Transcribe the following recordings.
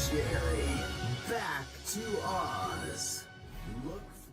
Jerry, back to Oz. Look for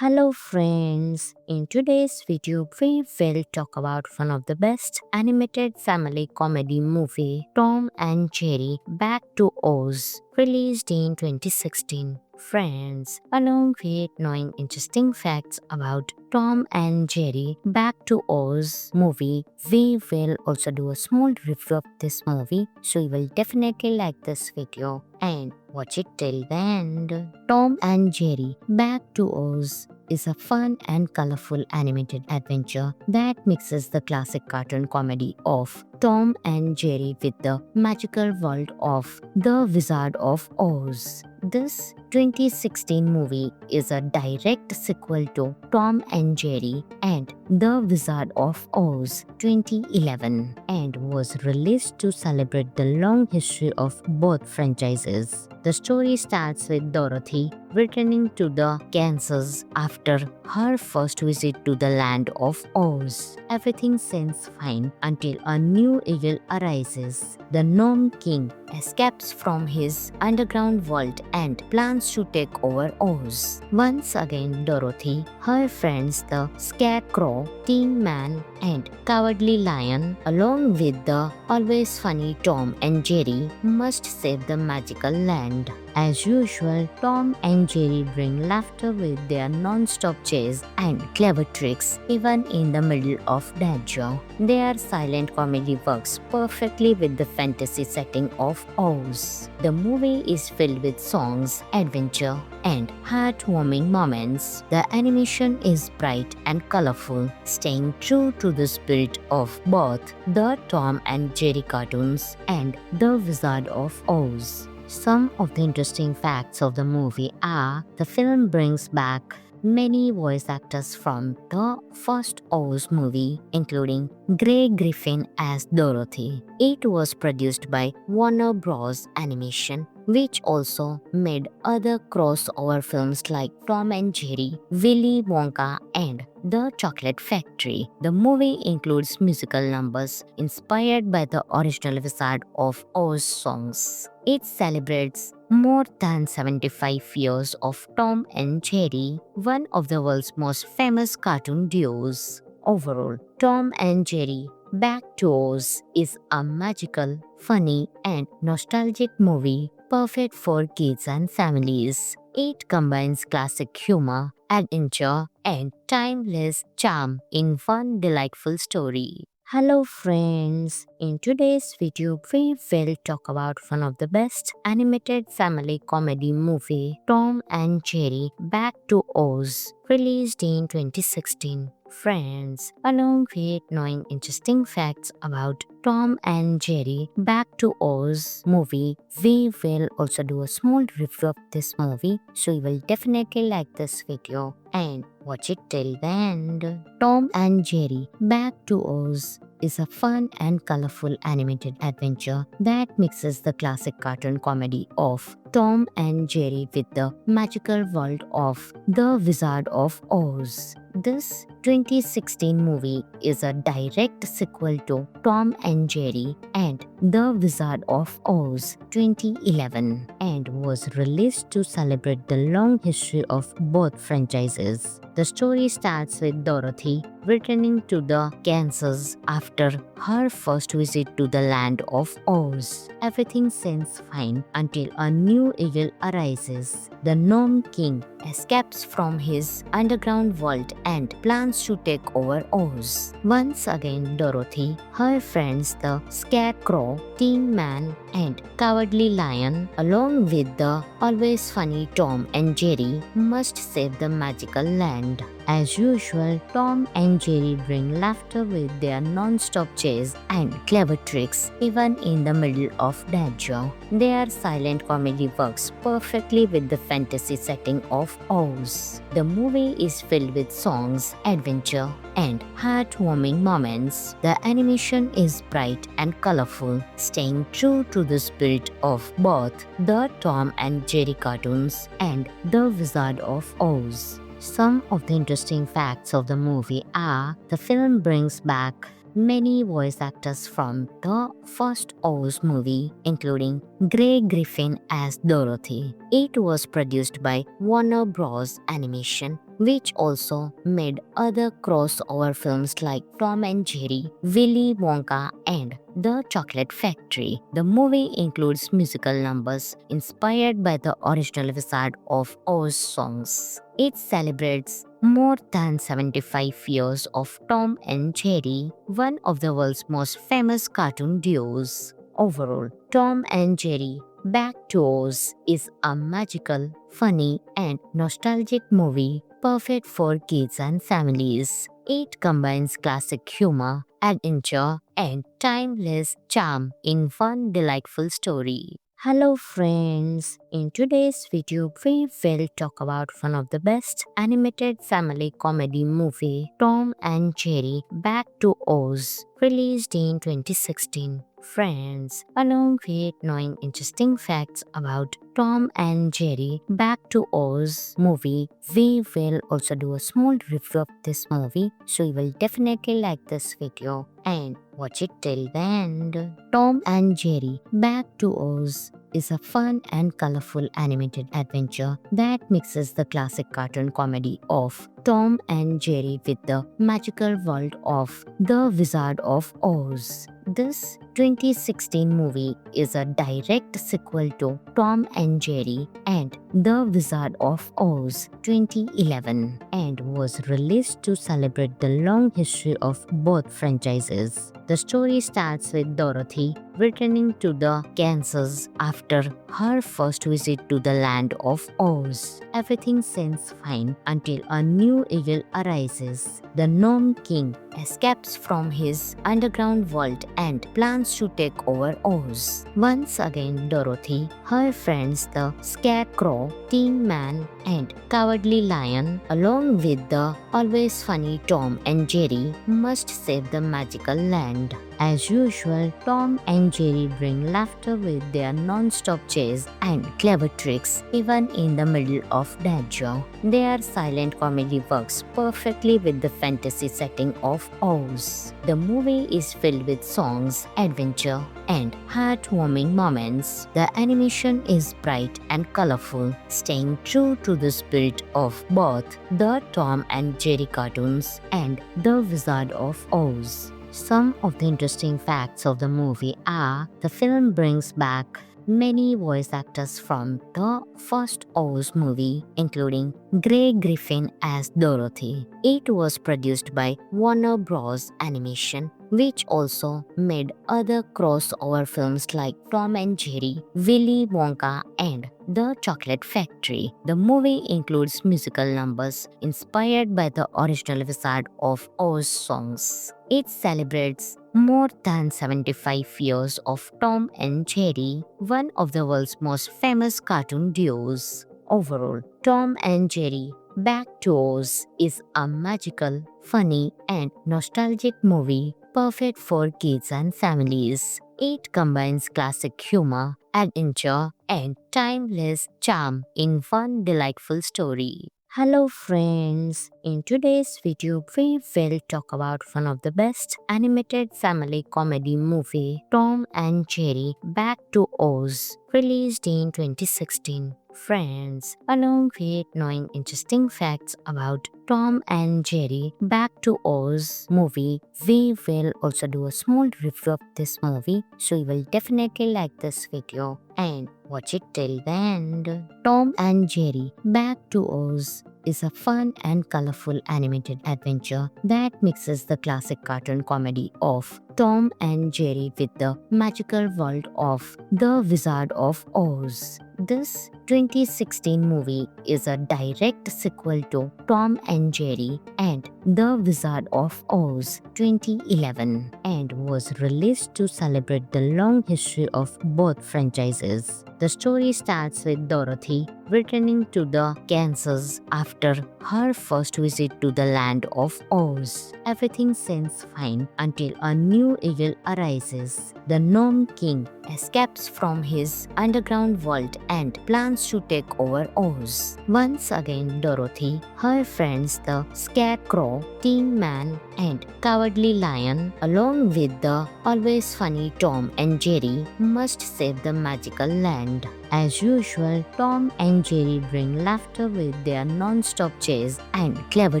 Hello friends, in today's video we will talk about one of the best animated family comedy movie, Tom and Jerry Back to Oz, released in 2016. Friends, along with knowing interesting facts about Tom and Jerry Back to Oz movie, we will also do a small review of this movie, so you will definitely like this video and watch it till the end. Tom and Jerry Back to Oz is a fun and colorful animated adventure that mixes the classic cartoon comedy of Tom and Jerry with the magical world of The Wizard of Oz. This 2016 movie is a direct sequel to Tom and Jerry and The Wizard of Oz 2011 and was released to celebrate the long history of both franchises. The story starts with Dorothy returning to the Kansas after her first visit to the land of Oz. Everything seems fine until a new evil arises. The Gnome King escapes from his underground world and plans to take over Oz. Once again, Dorothy, her friends the Scarecrow, Tin Man, and Cowardly Lion, along with the always funny Tom and Jerry, must save the magical land. As usual, Tom and Jerry bring laughter with their non-stop chase and clever tricks even in the middle of danger. Their silent comedy works perfectly with the fantasy setting of Oz. The movie is filled with songs, adventure, and heartwarming moments. The animation is bright and colorful, staying true to the spirit of both the Tom and Jerry cartoons and The Wizard of Oz. Some of the interesting facts of the movie are the film brings back many voice actors from the first Oz movie, including Grey Griffin as Dorothy. It was produced by Warner Bros. Animation, which also made other crossover films like Tom and Jerry, Willy Wonka, and The Chocolate Factory. The movie includes musical numbers inspired by the original Wizard of Oz songs. It celebrates more than 75 years of Tom and Jerry, one of the world's most famous cartoon duos. Overall, Tom and Jerry Back to Oz is a magical, funny, and nostalgic movie perfect for kids and families. It combines classic humor, adventure, and timeless charm in one delightful story. Hello friends, in today's video we will talk about one of the best animated family comedy movie, Tom and Jerry Back to Oz, released in 2016. Friends, along with knowing interesting facts about Tom and Jerry Back to Oz movie, we will also do a small review of this movie, so you will definitely like this video and watch it till the end. Tom and Jerry Back to Oz is a fun and colorful animated adventure that mixes the classic cartoon comedy of Tom and Jerry with the magical world of The Wizard of Oz. This 2016 movie is a direct sequel to Tom and Jerry and The Wizard of Oz 2011 and was released to celebrate the long history of both franchises. The story starts with Dorothy returning to the Kansas after her first visit to the land of Oz. Everything seems fine until a new evil arises. The Gnome King escapes from his underground world and plans to take over Oz. Once again, Dorothy, her friends the Scarecrow, Tin Man, and Cowardly Lion, along with the always funny Tom and Jerry, must save the magical land. As usual, Tom and Jerry bring laughter with their non-stop chase and clever tricks even in the middle of danger. Their silent comedy works perfectly with the fantasy setting of Oz. The movie is filled with songs, adventure, and heartwarming moments. The animation is bright and colorful, staying true to the spirit of both the Tom and Jerry cartoons and The Wizard of Oz. Some of the interesting facts of the movie are the film brings back many voice actors from the first Oz movie, including Grey Griffin as Dorothy. It was produced by Warner Bros. Animation, which also made other crossover films like Tom and Jerry, Willy Wonka, and The Chocolate Factory. The movie includes musical numbers inspired by the original Wizard of Oz songs. It celebrates more than 75 years of Tom and Jerry, one of the world's most famous cartoon duos. Overall, Tom and Jerry Back to Oz is a magical, funny, and nostalgic movie perfect for kids and families. It combines classic humor, adventure, and timeless charm in one delightful story. Hello friends, in today's video we will talk about one of the best animated family comedy movie, Tom and Jerry Back to Oz, released in 2016. Friends, along with knowing interesting facts about Tom and Jerry Back to Oz movie, we will also do a small review of this movie, so you will definitely like this video and watch it till the end. Tom and Jerry Back to Oz is a fun and colorful animated adventure that mixes the classic cartoon comedy of Tom and Jerry with the magical world of The Wizard of Oz. This 2016 movie is a direct sequel to Tom and Jerry and The Wizard of Oz 2011 and was released to celebrate the long history of both franchises. The story starts with Dorothy returning to the Kansas after her first visit to the land of Oz. Everything seems fine until a new evil arises. The Gnome King escapes from his underground world and plans to take over Oz. Once again, Dorothy, her friends the Scarecrow, Tin Man, and Cowardly Lion, along with the always funny Tom and Jerry, must save the magical land. As usual, Tom and Jerry bring laughter with their non-stop chase and clever tricks even in the middle of danger. Their silent comedy works perfectly with the fantasy setting of Oz. The movie is filled with songs, adventure, and heartwarming moments. The animation is bright and colorful, staying true to the spirit of both the Tom and Jerry cartoons and The Wizard of Oz. Some of the interesting facts of the movie are the film brings back many voice actors from the first Oz movie, including Grey Griffin as Dorothy. It was produced by Warner Bros. Animation, which also made other crossover films like Tom and Jerry, Willy Wonka, and The Chocolate Factory. The movie includes musical numbers inspired by the original Wizard of Oz songs. It celebrates more than 75 years of Tom and Jerry, one of the world's most famous cartoon duos. Overall, Tom and Jerry Back to Oz is a magical, funny, and nostalgic movie perfect for kids and families. It combines classic humor, adventure, and timeless charm in one delightful story. Hello friends, in today's video we will talk about one of the best animated family comedy movie, Tom and Jerry Back to Oz, released in 2016. Friends, along with knowing interesting facts about Tom and Jerry Back to Oz movie, we will also do a small review of this movie, so you will definitely like this video and watch it till the end. Tom and Jerry Back to Oz is a fun and colorful animated adventure that mixes the classic cartoon comedy of Tom and Jerry with the Magical World of The Wizard of Oz. This 2016 movie is a direct sequel to Tom and Jerry and The Wizard of Oz 2011 and was released to celebrate the long history of both franchises. The story starts with Dorothy returning to the Kansas after her first visit to the land of Oz. Everything seems fine until a new evil arises. The Gnome King escapes from his underground world and plans to take over Oz. Once again, Dorothy, her friends the Scarecrow, Tin Man, and Cowardly Lion, along with the always funny Tom and Jerry, must save the magical land. As usual, Tom and Jerry bring laughter with their non-stop chase and clever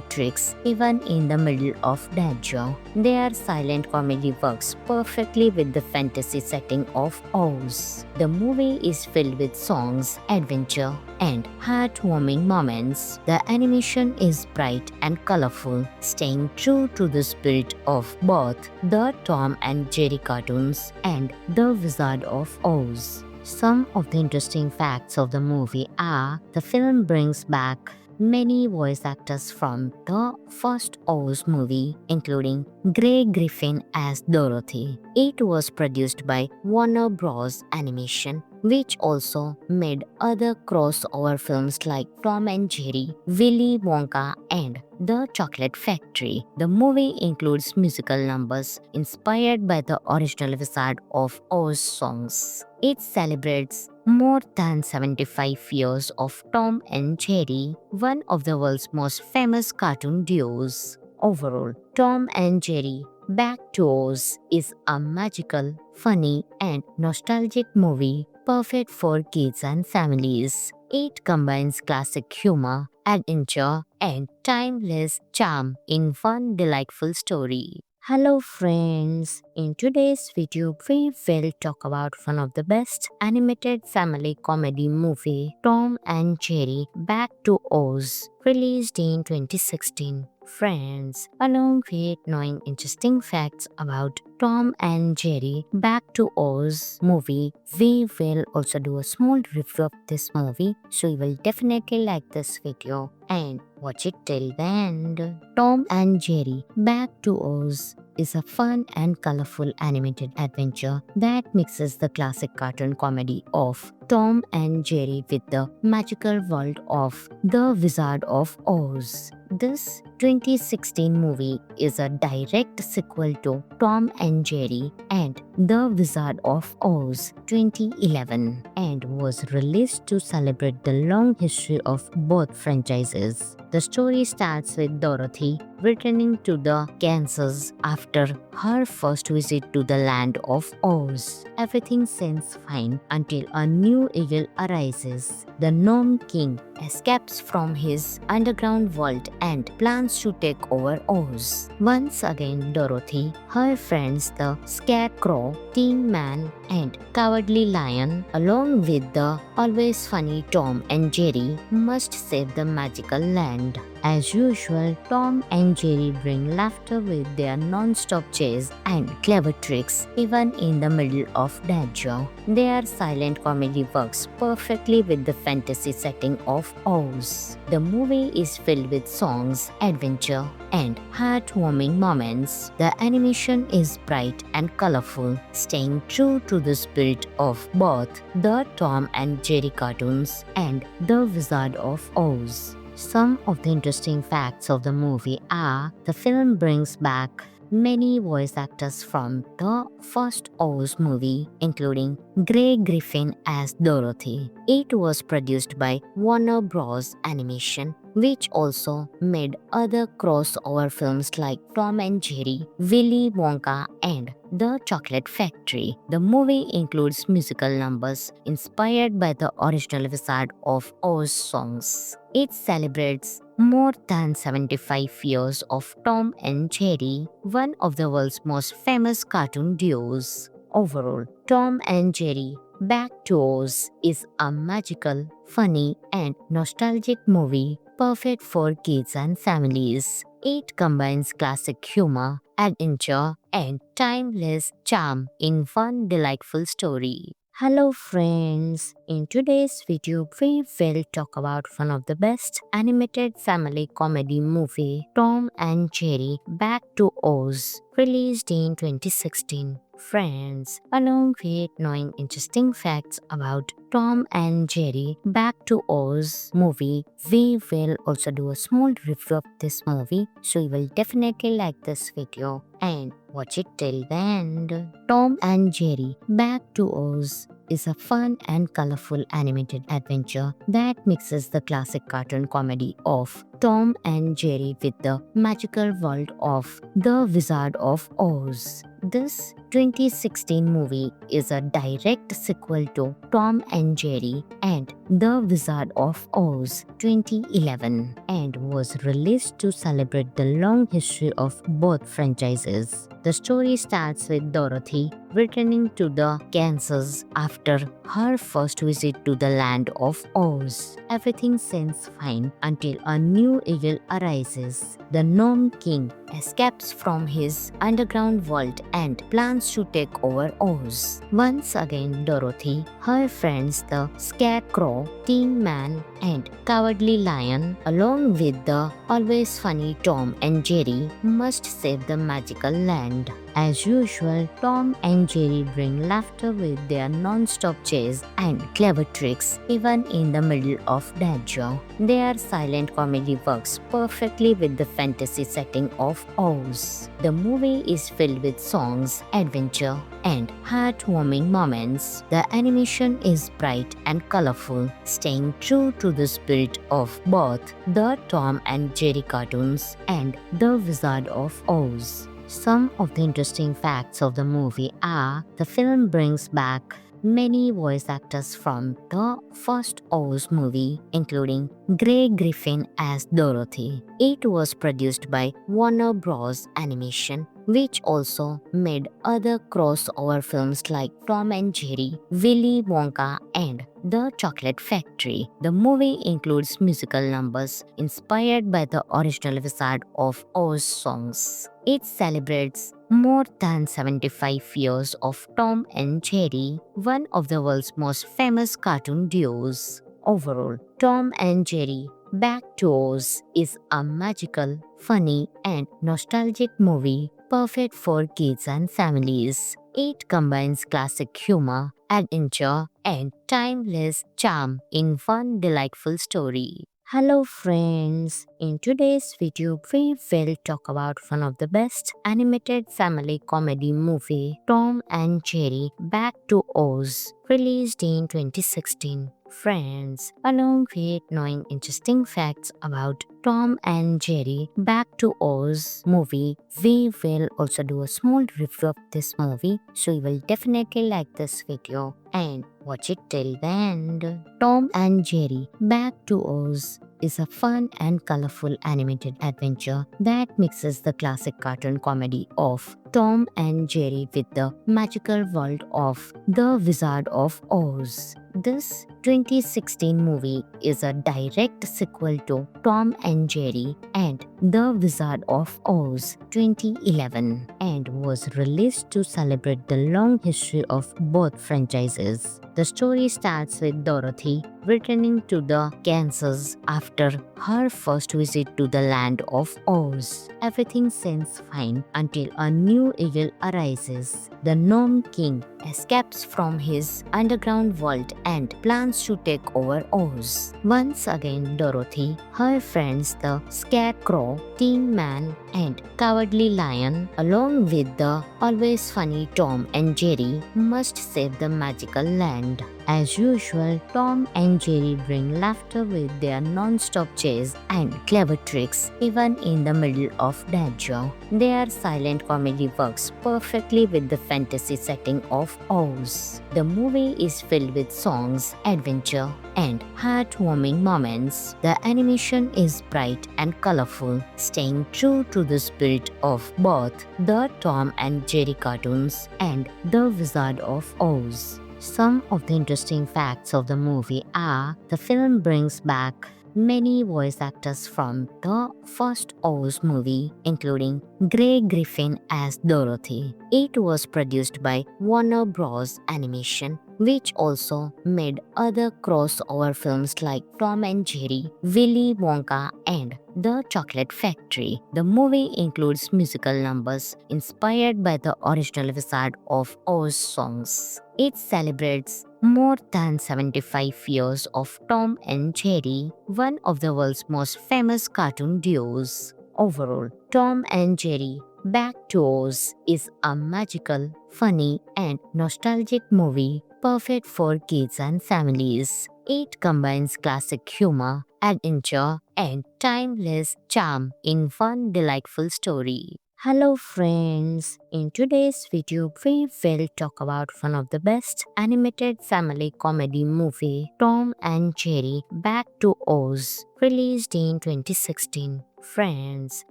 tricks even in the middle of danger. Their silent comedy works perfectly with the fantasy setting of Oz. The movie is filled with songs, adventure, and heartwarming moments. The animation is bright and colorful, staying true to the spirit of both the Tom and Jerry cartoons and The Wizard of Oz. Some of the interesting facts of the movie are the film brings back many voice actors from the first Oz movie, including Grey Griffin as Dorothy. It was produced by Warner Bros. Animation, which also made other crossover films like Tom and Jerry, Willy Wonka, and The Chocolate Factory. The movie includes musical numbers inspired by the original Wizard of Oz songs. It celebrates more than 75 years of Tom and Jerry, one of the world's most famous cartoon duos. Overall, Tom and Jerry Back to Oz is a magical, funny, and nostalgic movie perfect for kids and families. It combines classic humor, adventure, and timeless charm in one delightful story. Hello friends, in today's video we will talk about one of the best animated family comedy movie, Tom and Jerry Back to Oz, released in 2016. Friends, along with knowing interesting facts about Tom and Jerry Back to Oz movie, we will also do a small review of this movie, so you will definitely like this video and watch it till the end. Tom and Jerry Back to Oz is a fun and colorful animated adventure that mixes the classic cartoon comedy of Tom and Jerry with the magical world of The Wizard of Oz. This 2016 movie is a direct sequel to Tom and Jerry and The Wizard of Oz 2011 and was released to celebrate the long history of both franchises. The story starts with Dorothy returning to the Kansas after her first visit to the land of Oz. Everything seems fine until a new evil arises. The Gnome King escapes from his underground world and plans to take over Oz. Once again, Dorothy, her friends the Scarecrow, Tin Man, and Cowardly Lion, along with the always funny Tom and Jerry, must save the magical land. As usual, Tom and Jerry bring laughter with their non-stop chase and clever tricks even in the middle of danger. Their silent comedy works perfectly with the fantasy setting of Oz. The movie is filled with songs, adventure, and heartwarming moments. The animation is bright and colorful, staying true to the spirit of both the Tom and Jerry cartoons and The Wizard of Oz. Some of the interesting facts of the movie are the film brings back many voice actors from the first Oz movie, including Grey Griffin as Dorothy. It was produced by Warner Bros. Animation, which also made other crossover films like Tom and Jerry, Willy Wonka, and The Chocolate Factory. The movie includes musical numbers inspired by the original Wizard of Oz songs. It celebrates more than 75 years of Tom and Jerry, one of the world's most famous cartoon duos. Overall, Tom and Jerry Back to Oz is a magical, funny, and nostalgic movie perfect for kids and families. It combines classic humor, adventure, and timeless charm in one delightful story. Hello friends, in today's video we will talk about one of the best animated family comedy movie, Tom and Jerry Back to Oz, released in 2016. Friends, along with knowing interesting facts about Tom and Jerry Back to Oz movie, we will also do a small review of this movie, so you will definitely like this video and watch it till the end. Tom and Jerry Back to Oz is a fun and colorful animated adventure that mixes the classic cartoon comedy of Tom and Jerry with the magical world of The Wizard of Oz. This 2016 movie is a direct sequel to Tom and Jerry and The Wizard of Oz 2011 and was released to celebrate the long history of both franchises. The story starts with Dorothy returning to the Kansas after her first visit to the land of Oz. Everything seems fine until a new evil arises. The Gnome King escapes from his underground vault and plans to take over Oz. Once again, Dorothy, her friends the Scarecrow, Tin Man, and Cowardly Lion, along with the always funny Tom and Jerry, must save the magical land. As usual, Tom and Jerry bring laughter with their non-stop chase and clever tricks even in the middle of danger. Their silent comedy works perfectly with the fantasy setting of Oz. The movie is filled with songs, adventure, and heartwarming moments. The animation is bright and colorful, staying true to the spirit of both the Tom and Jerry cartoons and The Wizard of Oz. Some of the interesting facts of the movie are the film brings back many voice actors from the first Oz movie, including Grey Griffin as Dorothy. It was produced by Warner Bros. Animation, which also made other crossover films like Tom and Jerry, Willy Wonka, and The Chocolate Factory. The movie includes musical numbers inspired by the original Wizard of Oz songs. It celebrates more than 75 years of Tom and Jerry, one of the world's most famous cartoon duos. Overall, Tom and Jerry Back to Oz is a magical, funny, and nostalgic movie perfect for kids and families. It combines classic humor, adventure, and timeless charm in one delightful story. Hello friends, in today's video we will talk about one of the best animated family comedy movie, Tom and Jerry Back to Oz, released in 2016. Friends, along with knowing interesting facts about Tom and Jerry Back to Oz movie, we will also do a small review of this movie, so you will definitely like this video and watch it till the end. Tom and Jerry Back to Oz is a fun and colorful animated adventure that mixes the classic cartoon comedy of Tom and Jerry with the magical world of The Wizard of Oz. This 2016 movie is a direct sequel to Tom and Jerry and The Wizard of Oz 2011 and was released to celebrate the long history of both franchises. The story starts with Dorothy returning to the Kansas after her first visit to the land of Oz. Everything seems fine until a new evil arises. The Gnome King escapes from his underground vault and plans to take over Oz. Once again, Dorothy, her friends the Scarecrow, Tin Man, and Cowardly Lion, along with the always funny Tom and Jerry, must save the magical land. As usual, Tom and Jerry bring laughter with their non-stop chase and clever tricks even in the middle of danger. Their silent comedy works perfectly with the fantasy setting of Oz. The movie is filled with songs, adventure, and heartwarming moments. The animation is bright and colorful, staying true to the spirit of both the Tom and Jerry cartoons and The Wizard of Oz. Some of the interesting facts of the movie are the film brings back many voice actors from the first Oz movie, including Grey Griffin as Dorothy. It was produced by Warner Bros. Animation, which also made other crossover films like Tom and Jerry, Willy Wonka, and The Chocolate Factory. The movie includes musical numbers inspired by the original Wizard of Oz songs. It celebrates more than 75 years of Tom and Jerry, one of the world's most famous cartoon duos. Overall, Tom and Jerry Back to Oz is a magical, funny, and nostalgic movie perfect for kids and families. It combines classic humor, adventure, and timeless charm in one delightful story. Hello friends, in today's video we will talk about one of the best animated family comedy movie, Tom and Jerry Back to Oz, released in 2016. Friends,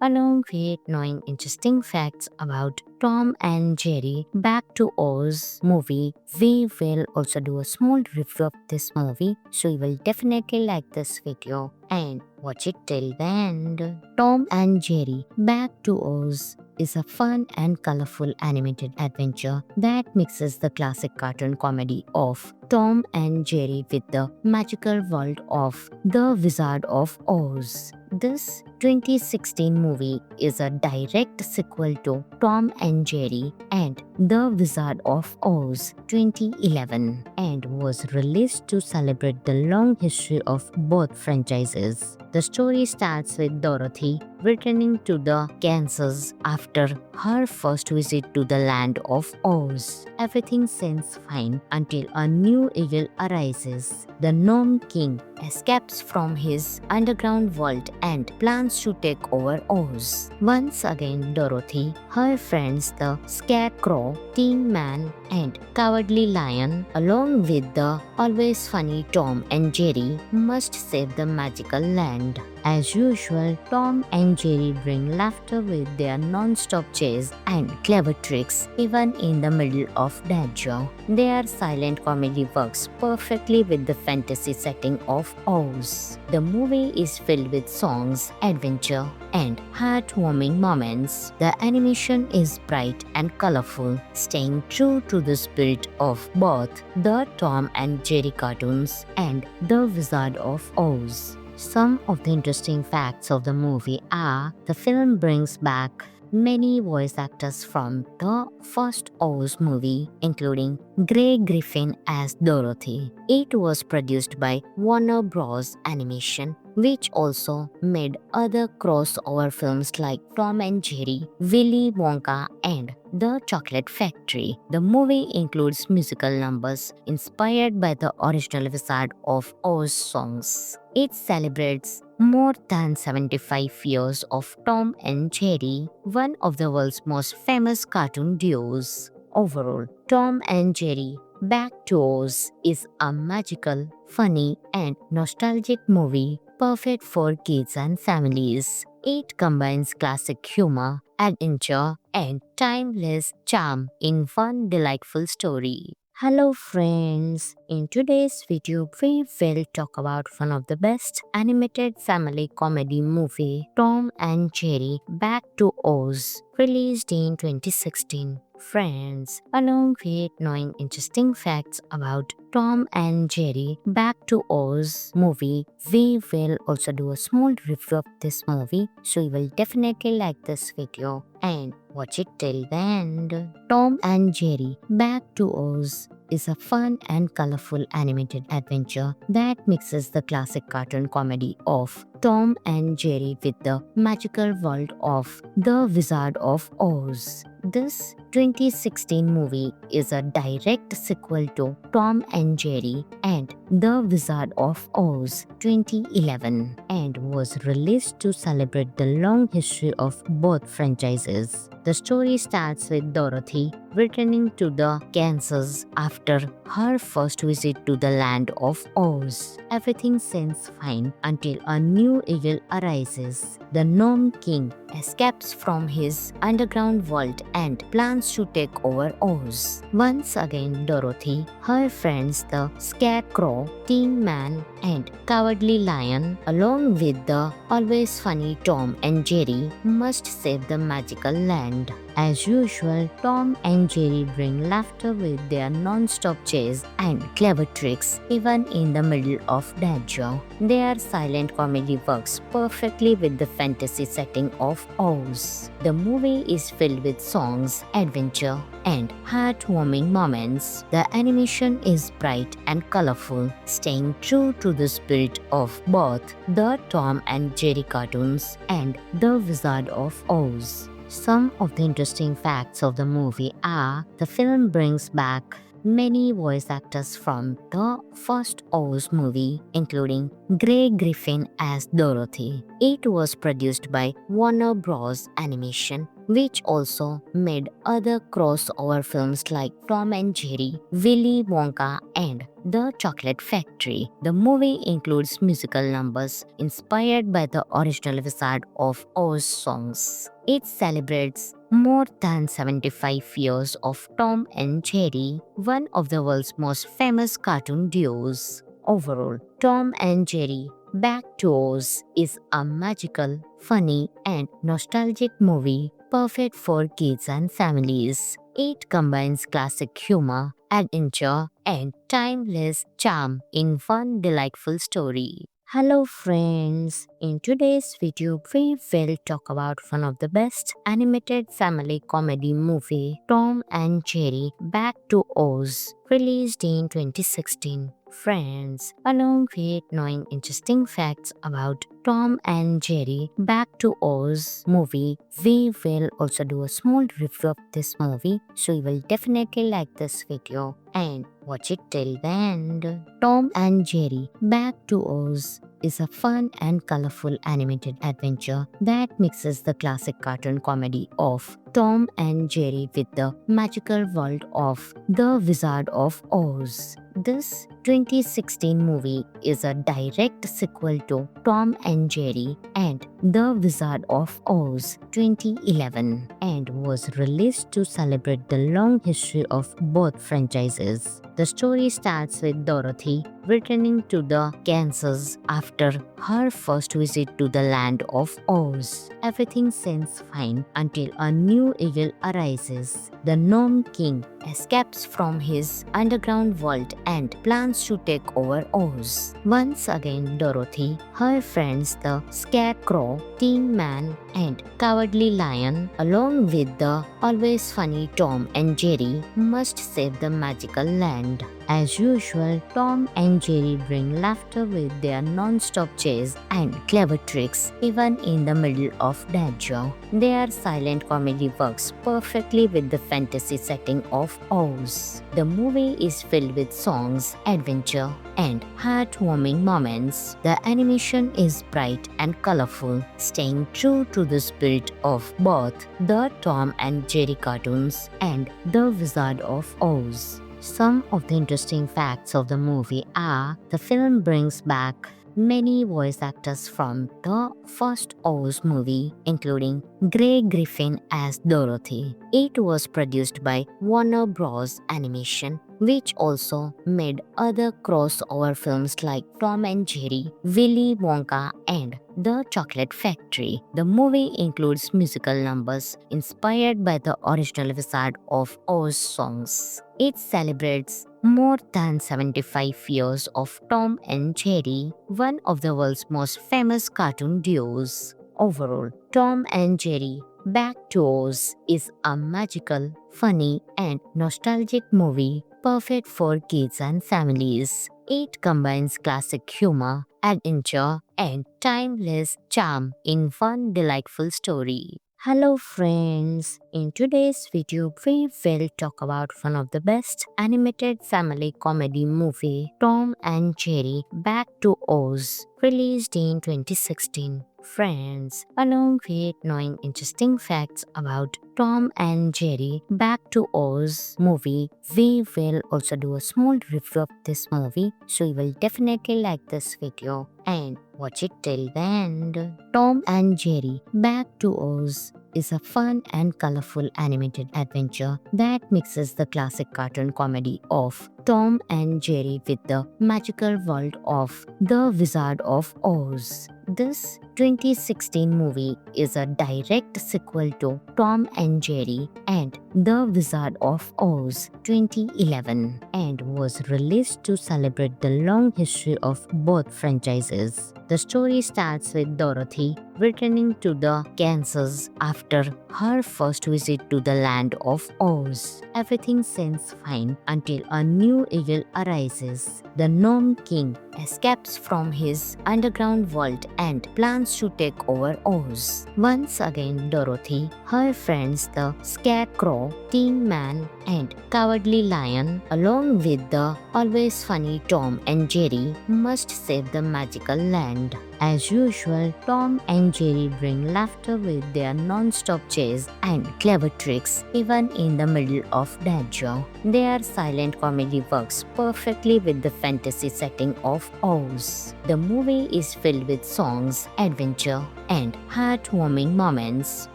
along with knowing interesting facts about Tom and Jerry Back to Oz movie, we will also do a small review of this movie, so you will definitely like this video and watch it till the end. Tom and Jerry Back to Oz is a fun and colorful animated adventure that mixes the classic cartoon comedy of Tom and Jerry with the magical world of The Wizard of Oz. This 2016 movie is a direct sequel to Tom and Jerry and The Wizard of Oz 2011 and was released to celebrate the long history of both franchises. The story starts with Dorothy returning to the Kansas after her first visit to the land of Oz. Everything seems fine until a new evil arises. The Gnome King escapes from his underground world and plans to take over Oz. Once again, Dorothy, her friends the Scarecrow, Tin Man, and Cowardly Lion, along with the always funny Tom and Jerry, must save the magical land. As usual, Tom and Jerry bring laughter with their non-stop chase and clever tricks even in the middle of danger. Their silent comedy works perfectly with the fantasy setting of Oz. The movie is filled with songs, adventure, and heartwarming moments. The animation is bright and colorful, staying true to the spirit of both the Tom and Jerry cartoons and The Wizard of Oz. Some of the interesting facts of the movie are the film brings back many voice actors from the first Oz movie, including Grey Griffin as Dorothy. It was produced by Warner Bros. Animation, which also made other crossover films like Tom and Jerry, Willy Wonka, and The Chocolate Factory. The movie includes musical numbers inspired by the original Wizard of Oz songs. It celebrates more than 75 years of Tom and Jerry, one of the world's most famous cartoon duos. Overall, Tom and Jerry Back to Oz is a magical, funny, and nostalgic movie perfect for kids and families. It combines classic humor, adventure, and timeless charm in one delightful story. Hello friends, in today's video we will talk about one of the best animated family comedy movie, Tom and Jerry Back to Oz, released in 2016. Friends, along with knowing interesting facts about Tom and Jerry Back to Oz movie, we will also do a small review of this movie, so you will definitely like this video and watch it till the end. Tom and Jerry Back to Oz is a fun and colorful animated adventure that mixes the classic cartoon comedy of Tom and Jerry with the magical world of The Wizard of Oz. This 2016 movie is a direct sequel to Tom and Jerry and The Wizard of Oz 2011 and was released to celebrate the long history of both franchises. The story starts with Dorothy returning to the Kansas after her first visit to the land of Oz. Everything seems fine until a new evil arises. The Gnome King escapes from his underground world and plans to take over Oz. Once again, Dorothy, her friends the Scarecrow, Tin Man, and Cowardly Lion, along with the always funny Tom and Jerry, must save the magical land. As usual, Tom and Jerry bring laughter with their non-stop chase and clever tricks even in the middle of danger. Their silent comedy works perfectly with the fantasy setting of Oz. The movie is filled with songs, adventure, and heartwarming moments. The animation is bright and colorful, staying true to the spirit of both the Tom and Jerry cartoons and The Wizard of Oz. Some of the interesting facts of the movie are the film brings back many voice actors from the first Oz movie, including Grey Griffin as Dorothy. It was produced by Warner Bros. Animation, which also made other crossover films like Tom and Jerry, Willy Wonka, and The Chocolate Factory. The movie includes musical numbers inspired by the original Wizard of Oz songs. It celebrates more than 75 years of Tom and Jerry, one of the world's most famous cartoon duos. Overall, Tom and Jerry Back to Oz is a magical, funny, and nostalgic movie perfect for kids and families. It combines classic humor, adventure, and timeless charm in one delightful story. Hello friends, in today's video we will talk about one of the best animated family comedy movie, Tom and Jerry Back to Oz, released in 2016. Friends, along with knowing interesting facts about Tom and Jerry Back to Oz movie, we will also do a small review of this movie, so you will definitely like this video and watch it till the end. Tom and Jerry Back to Oz is a fun and colorful animated adventure that mixes the classic cartoon comedy of Tom and Jerry with the magical world of The Wizard of Oz. This 2016 movie is a direct sequel to Tom and Jerry and The Wizard of Oz 2011 and was released to celebrate the long history of both franchises. The story starts with Dorothy returning to the Kansas after her first visit to the land of Oz. Everything seems fine until a new evil arises. The Gnome King escapes from his underground world and plans to take over Oz. Once again, Dorothy, her friends the Scarecrow, Tin Man, and Cowardly Lion, along with the always funny Tom and Jerry, must save the magical land. As usual, Tom and Jerry bring laughter with their non-stop chase and clever tricks even in the middle of danger. Their silent comedy works perfectly with the fantasy setting of Oz. The movie is filled with songs, adventure, and heartwarming moments. The animation is bright and colorful, staying true to the spirit of both the Tom and Jerry cartoons and The Wizard of Oz. Some of the interesting facts of the movie are the film brings back many voice actors from the first Oz movie, including Grey Griffin as Dorothy. It was produced by Warner Bros. Animation, which also made other crossover films like Tom and Jerry, Willy Wonka, and The Chocolate Factory. The movie includes musical numbers inspired by the original Wizard of Oz songs. It celebrates more than 75 years of Tom and Jerry, one of the world's most famous cartoon duos. Overall, Tom and Jerry Back to Oz is a magical, funny, and nostalgic movie perfect for kids and families. It combines classic humor, adventure, and timeless charm in one delightful story. Hello friends, in today's video we will talk about one of the best animated family comedy movie, Tom and Jerry Back to Oz, released in 2016. Friends, along with knowing interesting facts about Tom and Jerry Back to Oz movie, we will also do a small review of this movie, so you will definitely like this video and watch it till the end. Tom and Jerry Back to Oz is a fun and colorful animated adventure that mixes the classic cartoon comedy of Tom and Jerry with the magical world of The Wizard of Oz. This 2016 movie is a direct sequel to Tom and Jerry and The Wizard of Oz 2011 and was released to celebrate the long history of both franchises. The story starts with Dorothy returning to the Kansas after her first visit to the land of Oz. Everything seems fine until a new evil arises. The Gnome King escapes from his underground vault and plans to take over Oz. Once again, Dorothy, her friends the Scarecrow, Tin Man, and Cowardly Lion, along with the always funny Tom and Jerry, must save the magical land. As usual, Tom and Jerry bring laughter with their non-stop chase and clever tricks even in the middle of danger. Their silent comedy works perfectly with the fantasy setting of Oz. The movie is filled with songs, adventure, and heartwarming moments.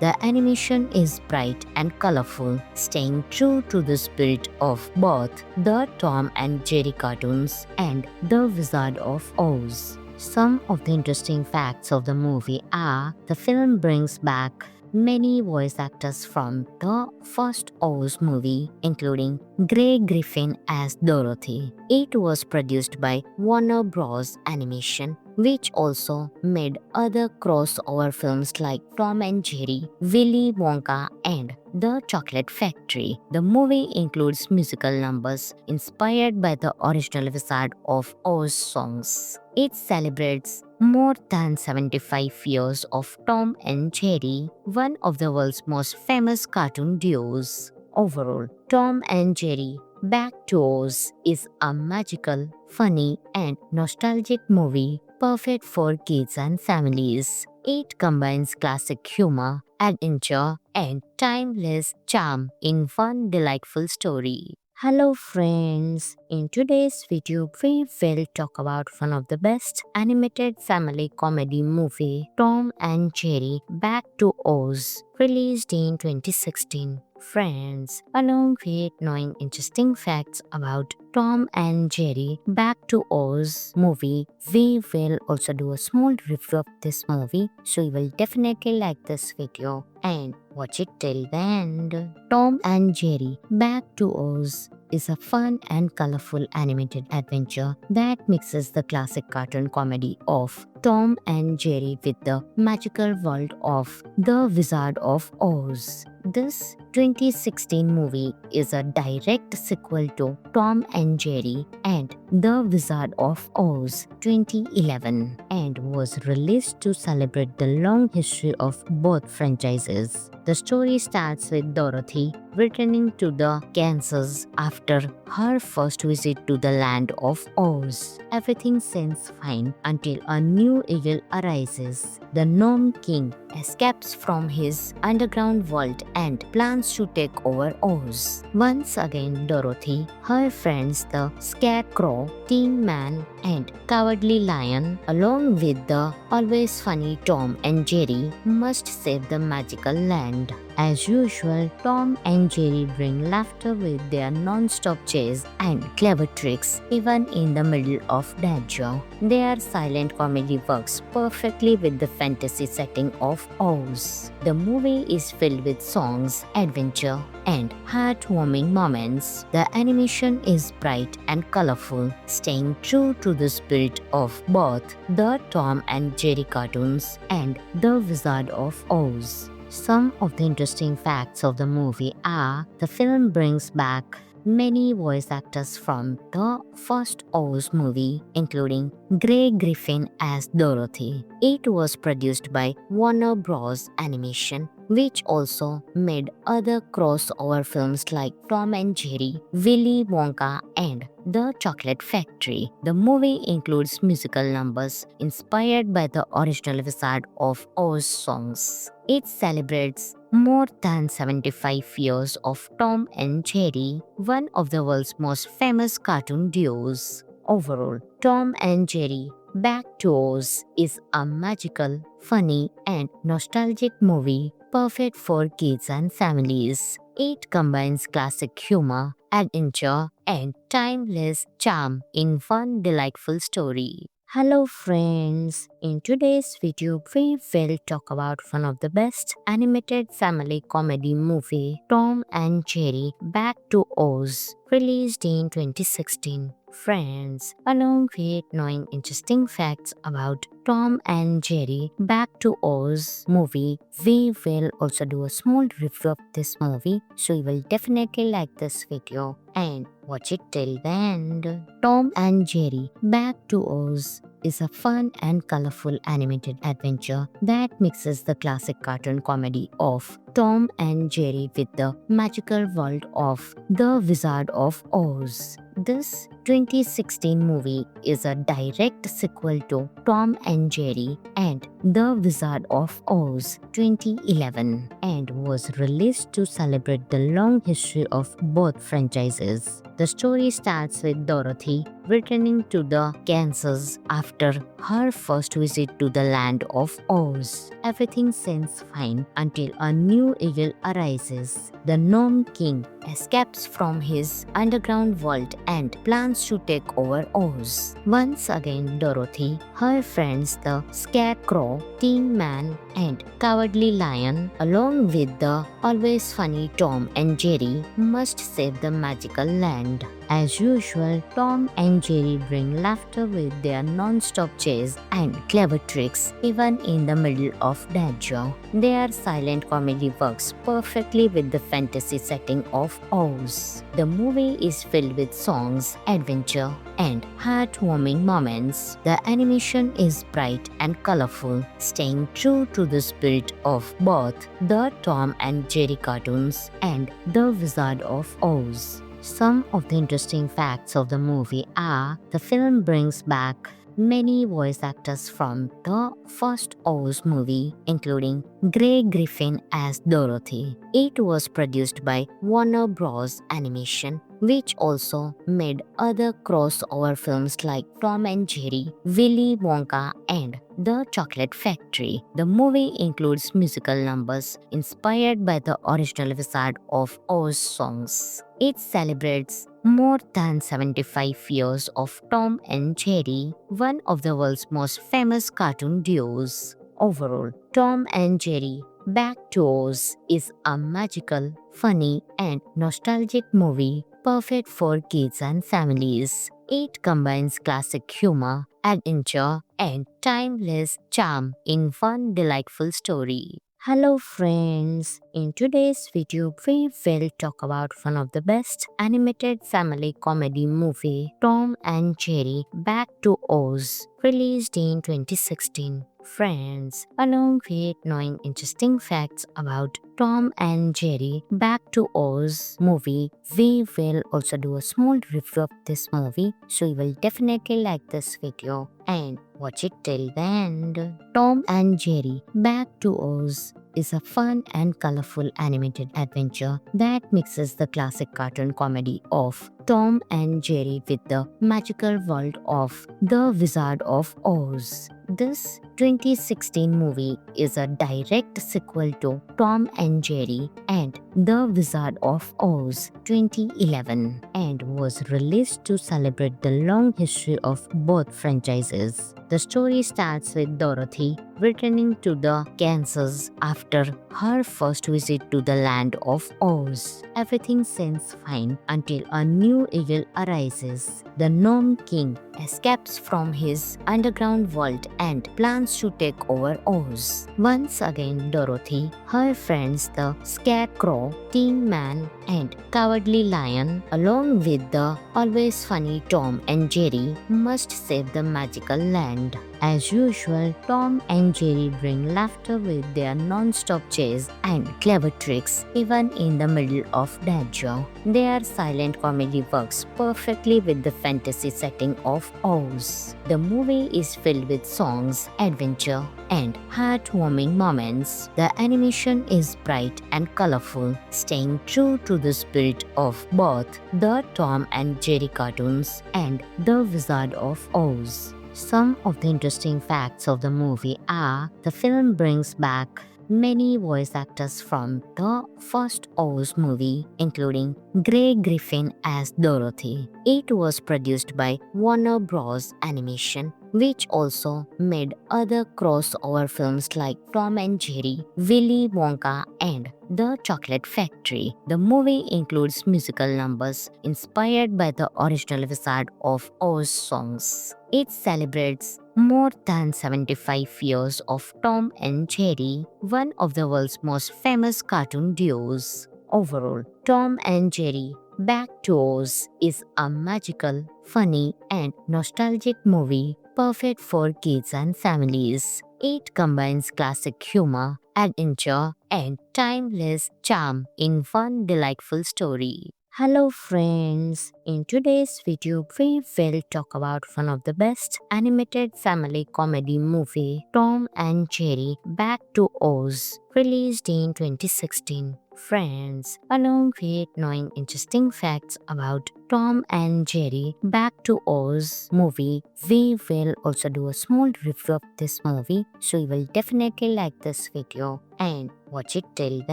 The animation is bright and colorful, staying true to the spirit of both the Tom and Jerry cartoons and The Wizard of Oz. Some of the interesting facts of the movie are the film brings back many voice actors from the first Oz movie, including Grey Griffin as Dorothy. It was produced by Warner Bros. Animation, which also made other crossover films like Tom and Jerry, Willy Wonka, and The Chocolate Factory. The movie includes musical numbers inspired by the original Wizard of Oz songs. It celebrates more than 75 years of Tom and Jerry, one of the world's most famous cartoon duos. Overall, Tom and Jerry Back to Oz is a magical, funny, and nostalgic movie perfect for kids and families. It combines classic humor, adventure, and timeless charm in one delightful story. Hello friends, in today's video we will talk about one of the best animated family comedy movie, Tom and Jerry Back to Oz, released in 2016. Friends, along with knowing interesting facts about Tom and Jerry Back to Oz movie, we will also do a small review of this movie, so you will definitely like this video and watch it till the end. Tom and Jerry Back to Oz is a fun and colorful animated adventure that mixes the classic cartoon comedy of Tom and Jerry with the magical world of The Wizard of Oz. This 2016 movie is a direct sequel to Tom and Jerry and The Wizard of Oz 2011 and was released to celebrate the long history of both franchises. The story starts with Dorothy returning to the Kansas after her first visit to the land of Oz. Everything seems fine until a new evil arises. The Gnome King escapes from his underground vault and plans to take over Oz. Once again, Dorothy, her friends the Scarecrow, Tin Man, and Cowardly Lion, along with the always funny Tom and Jerry, must save the magical land. As usual, Tom and Jerry bring laughter with their non-stop chase and clever tricks even in the middle of danger. Their silent comedy works perfectly with the fantasy setting of Oz. The movie is filled with songs, adventure, and heartwarming moments. The animation is bright and colorful, staying true to the spirit of both the Tom and Jerry cartoons and The Wizard of Oz. Some of the interesting facts of the movie are the film brings back many voice actors from the first Oz movie, including Grey Griffin as Dorothy. It was produced by Warner Bros. Animation, which also made other crossover films like Tom and Jerry, Willy Wonka, and The Chocolate Factory. The movie includes musical numbers inspired by the original Wizard of Oz songs. It celebrates more than 75 years of Tom and Jerry, one of the world's most famous cartoon duos. Overall, Tom and Jerry Back to Oz is a magical, funny, and nostalgic movie perfect for kids and families. It combines classic humor, adventure, and timeless charm in one delightful story. Hello friends, in today's video we will talk about one of the best animated family comedy movie, Tom and Jerry Back to Oz, released in 2016. Friends, along with knowing interesting facts about Tom and Jerry Back to Oz movie, we will also do a small review of this movie, so you will definitely like this video and watch it till the end. Tom and Jerry Back to Oz is a fun and colorful animated adventure that mixes the classic cartoon comedy of Tom and Jerry with the magical world of The Wizard of Oz. This 2016 movie is a direct sequel to Tom and Jerry and The Wizard of Oz 2011 and was released to celebrate the long history of both franchises. The story starts with Dorothy returning to the Kansas after her first visit to the land of Oz. Everything seems fine until a new evil arises. The Gnome King escapes from his underground world and plans to take over Oz. Once again, Dorothy, her friends the Scarecrow, Tin Man, and Cowardly Lion, along with the always funny Tom and Jerry, must save the magical land. As usual, Tom and Jerry bring laughter with their non-stop chase and clever tricks even in the middle of danger. Their silent comedy works perfectly with the fantasy setting of Oz. The movie is filled with songs, adventure, and heartwarming moments. The animation is bright and colorful, staying true to the spirit of both the Tom and Jerry cartoons and The Wizard of Oz. Some of the interesting facts of the movie are the film brings back many voice actors from the first Oz movie, including Grey Griffin as Dorothy. It was produced by Warner Bros. Animation, which also made other crossover films like Tom and Jerry, Willy Wonka, and The Chocolate Factory. The movie includes musical numbers inspired by the original Wizard of Oz songs. It celebrates more than 75 years of Tom and Jerry, one of the world's most famous cartoon duos. Overall, Tom and Jerry Back to Oz is a magical, funny, and nostalgic movie perfect for kids and families. It combines classic humor, adventure, and timeless charm in one delightful story. Hello friends, in today's video we will talk about one of the best animated family comedy movie, Tom and Jerry Back to Oz, released in 2016. Friends, along with knowing interesting facts about Tom and Jerry Back to Oz movie, we will also do a small review of this movie, so you will definitely like this video and watch it till the end. Tom and Jerry Back to Oz is a fun and colorful animated adventure that mixes the classic cartoon comedy of Tom and Jerry with the magical world of The Wizard of Oz. This 2016 movie is a direct sequel to Tom and Jerry and The Wizard of Oz 2011 and was released to celebrate the long history of both franchises. The story starts with Dorothy returning to the Kansas after her first visit to the land of Oz. Everything seems fine until a new evil arises. The Gnome King escapes from his underground world and plans to take over Oz. Once again, Dorothy, her friends the Scarecrow, Tin Man, and Cowardly Lion, along with the always funny Tom and Jerry, must save the magical land. As usual, Tom and Jerry bring laughter with their non-stop chase and clever tricks even in the middle of danger. Their silent comedy works perfectly with the fantasy setting of Oz. The movie is filled with songs, adventure, and heartwarming moments. The animation is bright and colorful, staying true to the spirit of both the Tom and Jerry cartoons and The Wizard of Oz. Some of the interesting facts of the movie are the film brings back many voice actors from the first Oz movie, including Grey Griffin as Dorothy. It was produced by Warner Bros. Animation, which also made other crossover films like Tom and Jerry, Willy Wonka, and The Chocolate Factory. The movie includes musical numbers inspired by the original Wizard of Oz songs. It celebrates more than 75 years of Tom and Jerry, one of the world's most famous cartoon duos. Overall, Tom and Jerry Back to Oz is a magical, funny, and nostalgic movie perfect for kids and families. It combines classic humor, adventure, and timeless charm in one delightful story. Hello friends, in today's video we will talk about one of the best animated family comedy movie, Tom and Jerry Back to Oz, released in 2016. Friends, along with knowing interesting facts about Tom and Jerry Back to Oz movie, we will also do a small review of this movie, so you will definitely like this video and watch it till the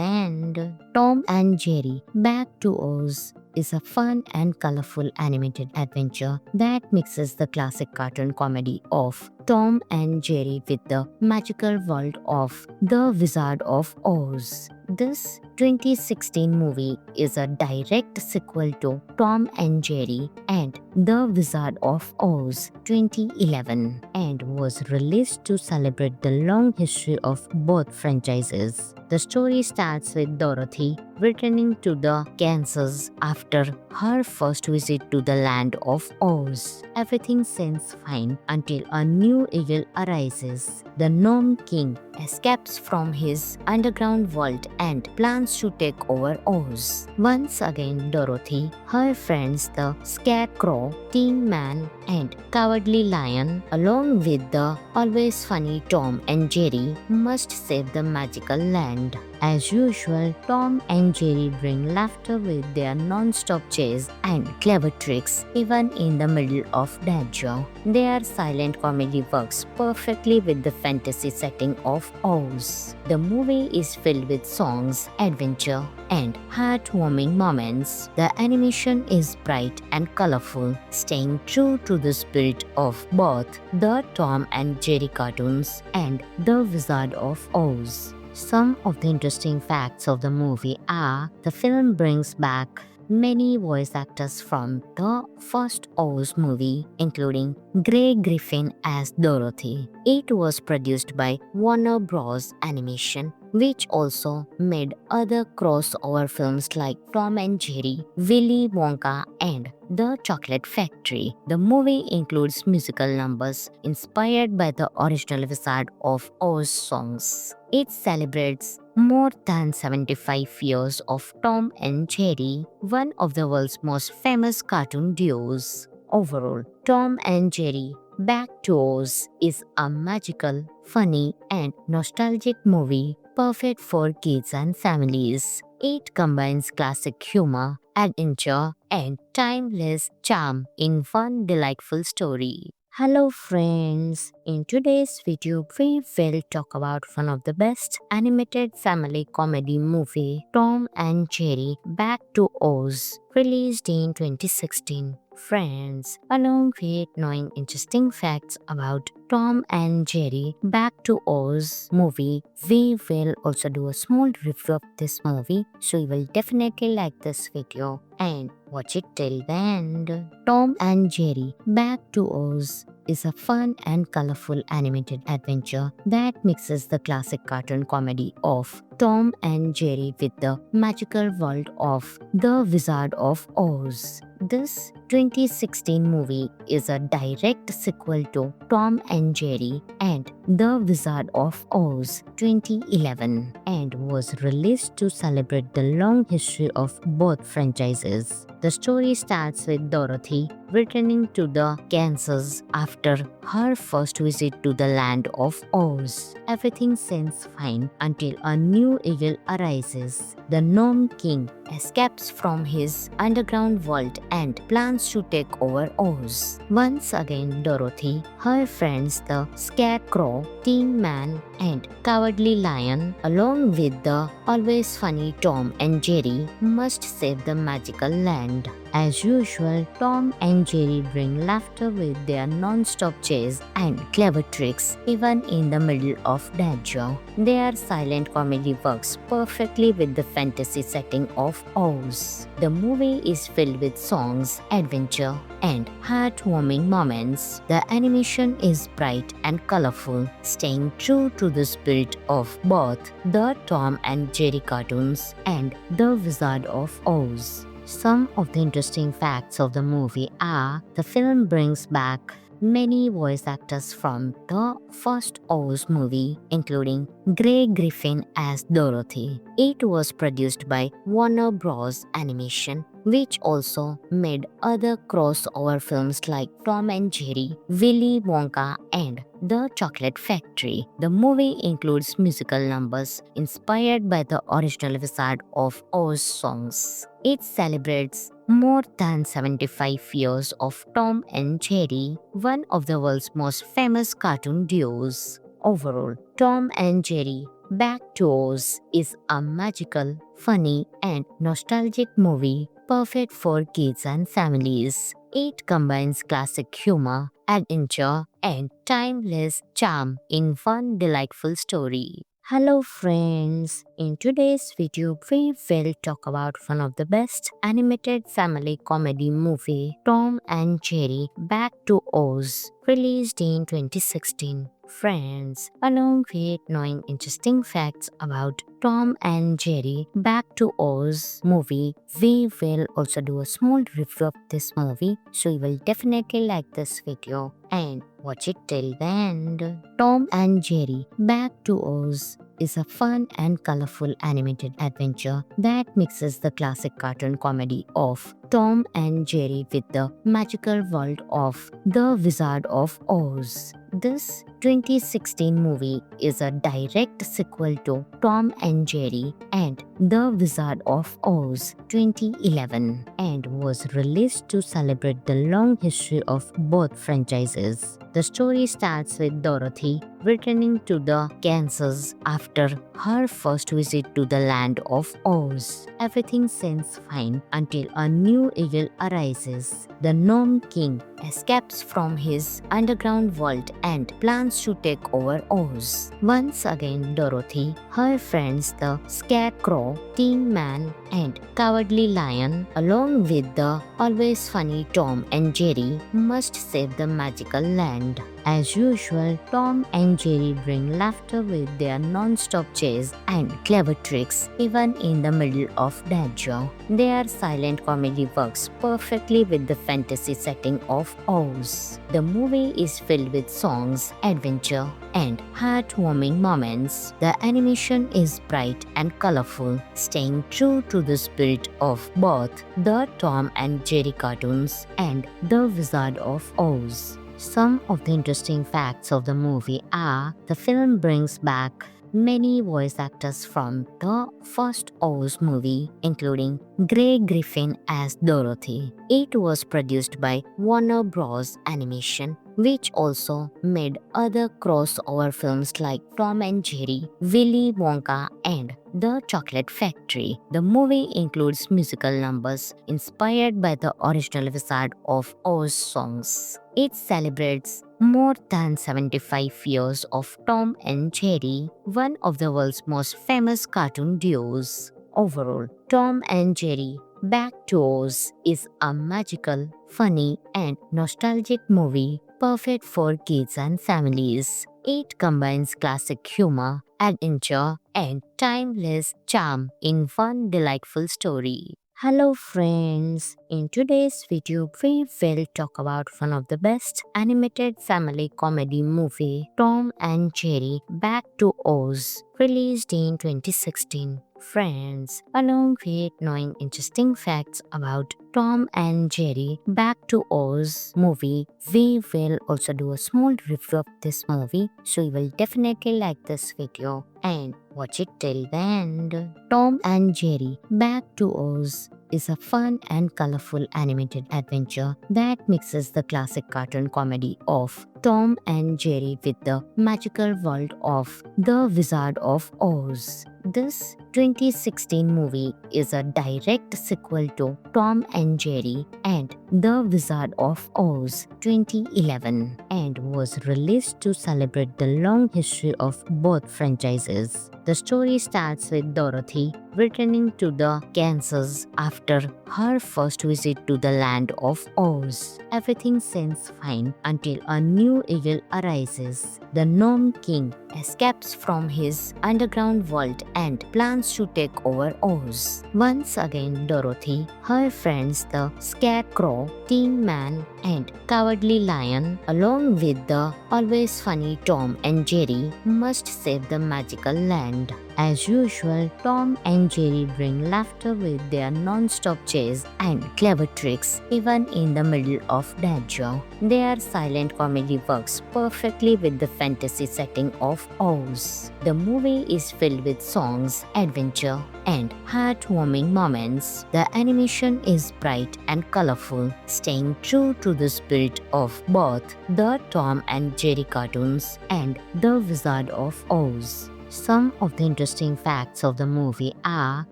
end. Tom and Jerry Back to Oz is a fun and colorful animated adventure that mixes the classic cartoon comedy of Tom and Jerry with the magical world of The Wizard of Oz. This 2016 movie is a direct sequel to Tom and Jerry and The Wizard of Oz 2011 and was released to celebrate the long history of both franchises. The story starts with Dorothy returning to the Kansas after her first visit to the land of Oz. Everything seems fine until a new evil arises. The Gnome King escapes from his underground world and plans to take over Oz. Once again, Dorothy, her friends the Scarecrow, Tin Man, and Cowardly Lion, along with the always funny Tom and Jerry, must save the magical land. As usual, Tom and Jerry bring laughter with their non-stop chase and clever tricks even in the middle of danger. Their silent comedy works perfectly with the fantasy setting of Oz. The movie is filled with songs, adventure, and heartwarming moments. The animation is bright and colorful, staying true to the spirit of both the Tom and Jerry cartoons and The Wizard of Oz. Some of the interesting facts of the movie are the film brings back many voice actors from the first Oz movie, including Grey Griffin as Dorothy. It was produced by Warner Bros. Animation, which also made other crossover films like Tom and Jerry, Willy Wonka, and The Chocolate Factory. The movie includes musical numbers inspired by the original Wizard of Oz songs. It celebrates more than 75 years of Tom and Jerry, one of the world's most famous cartoon duos. Overall, Tom and Jerry Back to Oz is a magical, funny, and nostalgic movie perfect for kids and families. It combines classic humor, adventure, and timeless charm in one delightful story. Hello friends, in today's video we will talk about one of the best animated family comedy movie, Tom and Jerry Back to Oz, released in 2016. Friends, along with knowing interesting facts about Tom and Jerry Back to Oz movie, we will also do a small review of this movie, so you will definitely like this video and watch it till the end. Tom and Jerry Back to Oz is a fun and colorful animated adventure that mixes the classic cartoon comedy of Tom and Jerry with the magical world of The Wizard of Oz. This 2016 movie is a direct sequel to Tom and Jerry and The Wizard of Oz 2011 and was released to celebrate the long history of both franchises. The story starts with Dorothy returning to the Kansas after her first visit to the land of Oz. Everything seems fine until a new evil arises. The Gnome King escapes from his underground vault and plans to take over Oz. Once again, Dorothy, her friends the Scarecrow, Tin Man, and Cowardly Lion, along with the always funny Tom and Jerry, must save the magical land. As usual, Tom and Jerry bring laughter with their non-stop chase and clever tricks even in the middle of danger. Their silent comedy works perfectly with the fantasy setting of Oz. The movie is filled with songs, adventure, and heartwarming moments. The animation is bright and colorful, staying true to the spirit of both the Tom and Jerry cartoons and the Wizard of Oz. Some of the interesting facts of the movie are the film brings back many voice actors from the first Oz movie, including Grey Griffin as Dorothy. It was produced by Warner Bros. Animation, which also made other crossover films like Tom and Jerry, Willy Wonka, and The Chocolate Factory. The movie includes musical numbers inspired by the original Wizard of Oz songs. It celebrates more than 75 years of Tom and Jerry, one of the world's most famous cartoon duos. Overall, Tom and Jerry Back to Oz is a magical, funny, and nostalgic movie perfect for kids and families. It combines classic humor, adventure, and timeless charm in one delightful story. Hello friends, in today's video we will talk about one of the best animated family comedy movie, Tom and Jerry Back to Oz, released in 2016. Friends, along with knowing interesting facts about Tom and Jerry Back to Oz movie, we will also do a small review of this movie, so you will definitely like this video and watch it till the end. Tom and Jerry Back to Oz is a fun and colorful animated adventure that mixes the classic cartoon comedy of Tom and Jerry with the magical world of The Wizard of Oz. This 2016 movie is a direct sequel to Tom and Jerry and The Wizard of Oz 2011 and was released to celebrate the long history of both franchises. The story starts with Dorothy returning to the Kansas after her first visit to the land of Oz. Everything seems fine until a new evil arises. The Gnome King escapes from his underground vault and plans to take over Oz. Once again, Dorothy, her friends the Scarecrow, Tin Man, and Cowardly Lion, along with the always funny Tom and Jerry, must save the magical land. As usual, Tom and Jerry bring laughter with their non-stop chase and clever tricks even in the middle of danger. Their silent comedy works perfectly with the fantasy setting of Oz. The movie is filled with songs, adventure, and heartwarming moments. The animation is bright and colorful, staying true to the spirit of both the Tom and Jerry cartoons and the Wizard of Oz. Some of the interesting facts of the movie are the film brings back many voice actors from the first Oz movie, including Grey Griffin as Dorothy. It was produced by Warner Bros. Animation, which also made other crossover films like Tom and Jerry, Willy Wonka, and The Chocolate Factory. The movie includes musical numbers inspired by the original Wizard of Oz songs. It celebrates more than 75 years of Tom and Jerry, one of the world's most famous cartoon duos. Overall, Tom and Jerry Back to Oz is a magical, funny, and nostalgic movie perfect for kids and families. It combines classic humor, adventure, and timeless charm in one delightful story. Hello friends, in today's video we will talk about one of the best animated family comedy movie, Tom and Jerry Back to Oz, released in 2016. Friends, along with knowing interesting facts about Tom and Jerry Back to Oz movie, we will also do a small review of this movie, so you will definitely like this video and watch it till the end. Tom and Jerry Back to Oz is a fun and colorful animated adventure that mixes the classic cartoon comedy of Tom and Jerry with the magical world of The Wizard of Oz. This 2016 movie is a direct sequel to Tom and Jerry and The Wizard of Oz 2011 and was released to celebrate the long history of both franchises. The story starts with Dorothy returning to the Kansas after her first visit to the land of Oz. Everything seems fine until a new evil arises. The Gnome King escapes from his underground world and plans to take over Oz. Once again, Dorothy, her friends the Scarecrow, Tin Man, and Cowardly Lion, along with the always funny Tom and Jerry, must save the magical land. As usual, Tom and Jerry bring laughter with their non-stop chase and clever tricks even in the middle of danger. Their silent comedy works perfectly with the fantasy setting of Oz. The movie is filled with songs, adventure, and heartwarming moments. The animation is bright and colorful, staying true to the spirit of both the Tom and Jerry cartoons and The Wizard of Oz. Some of the interesting facts of the movie are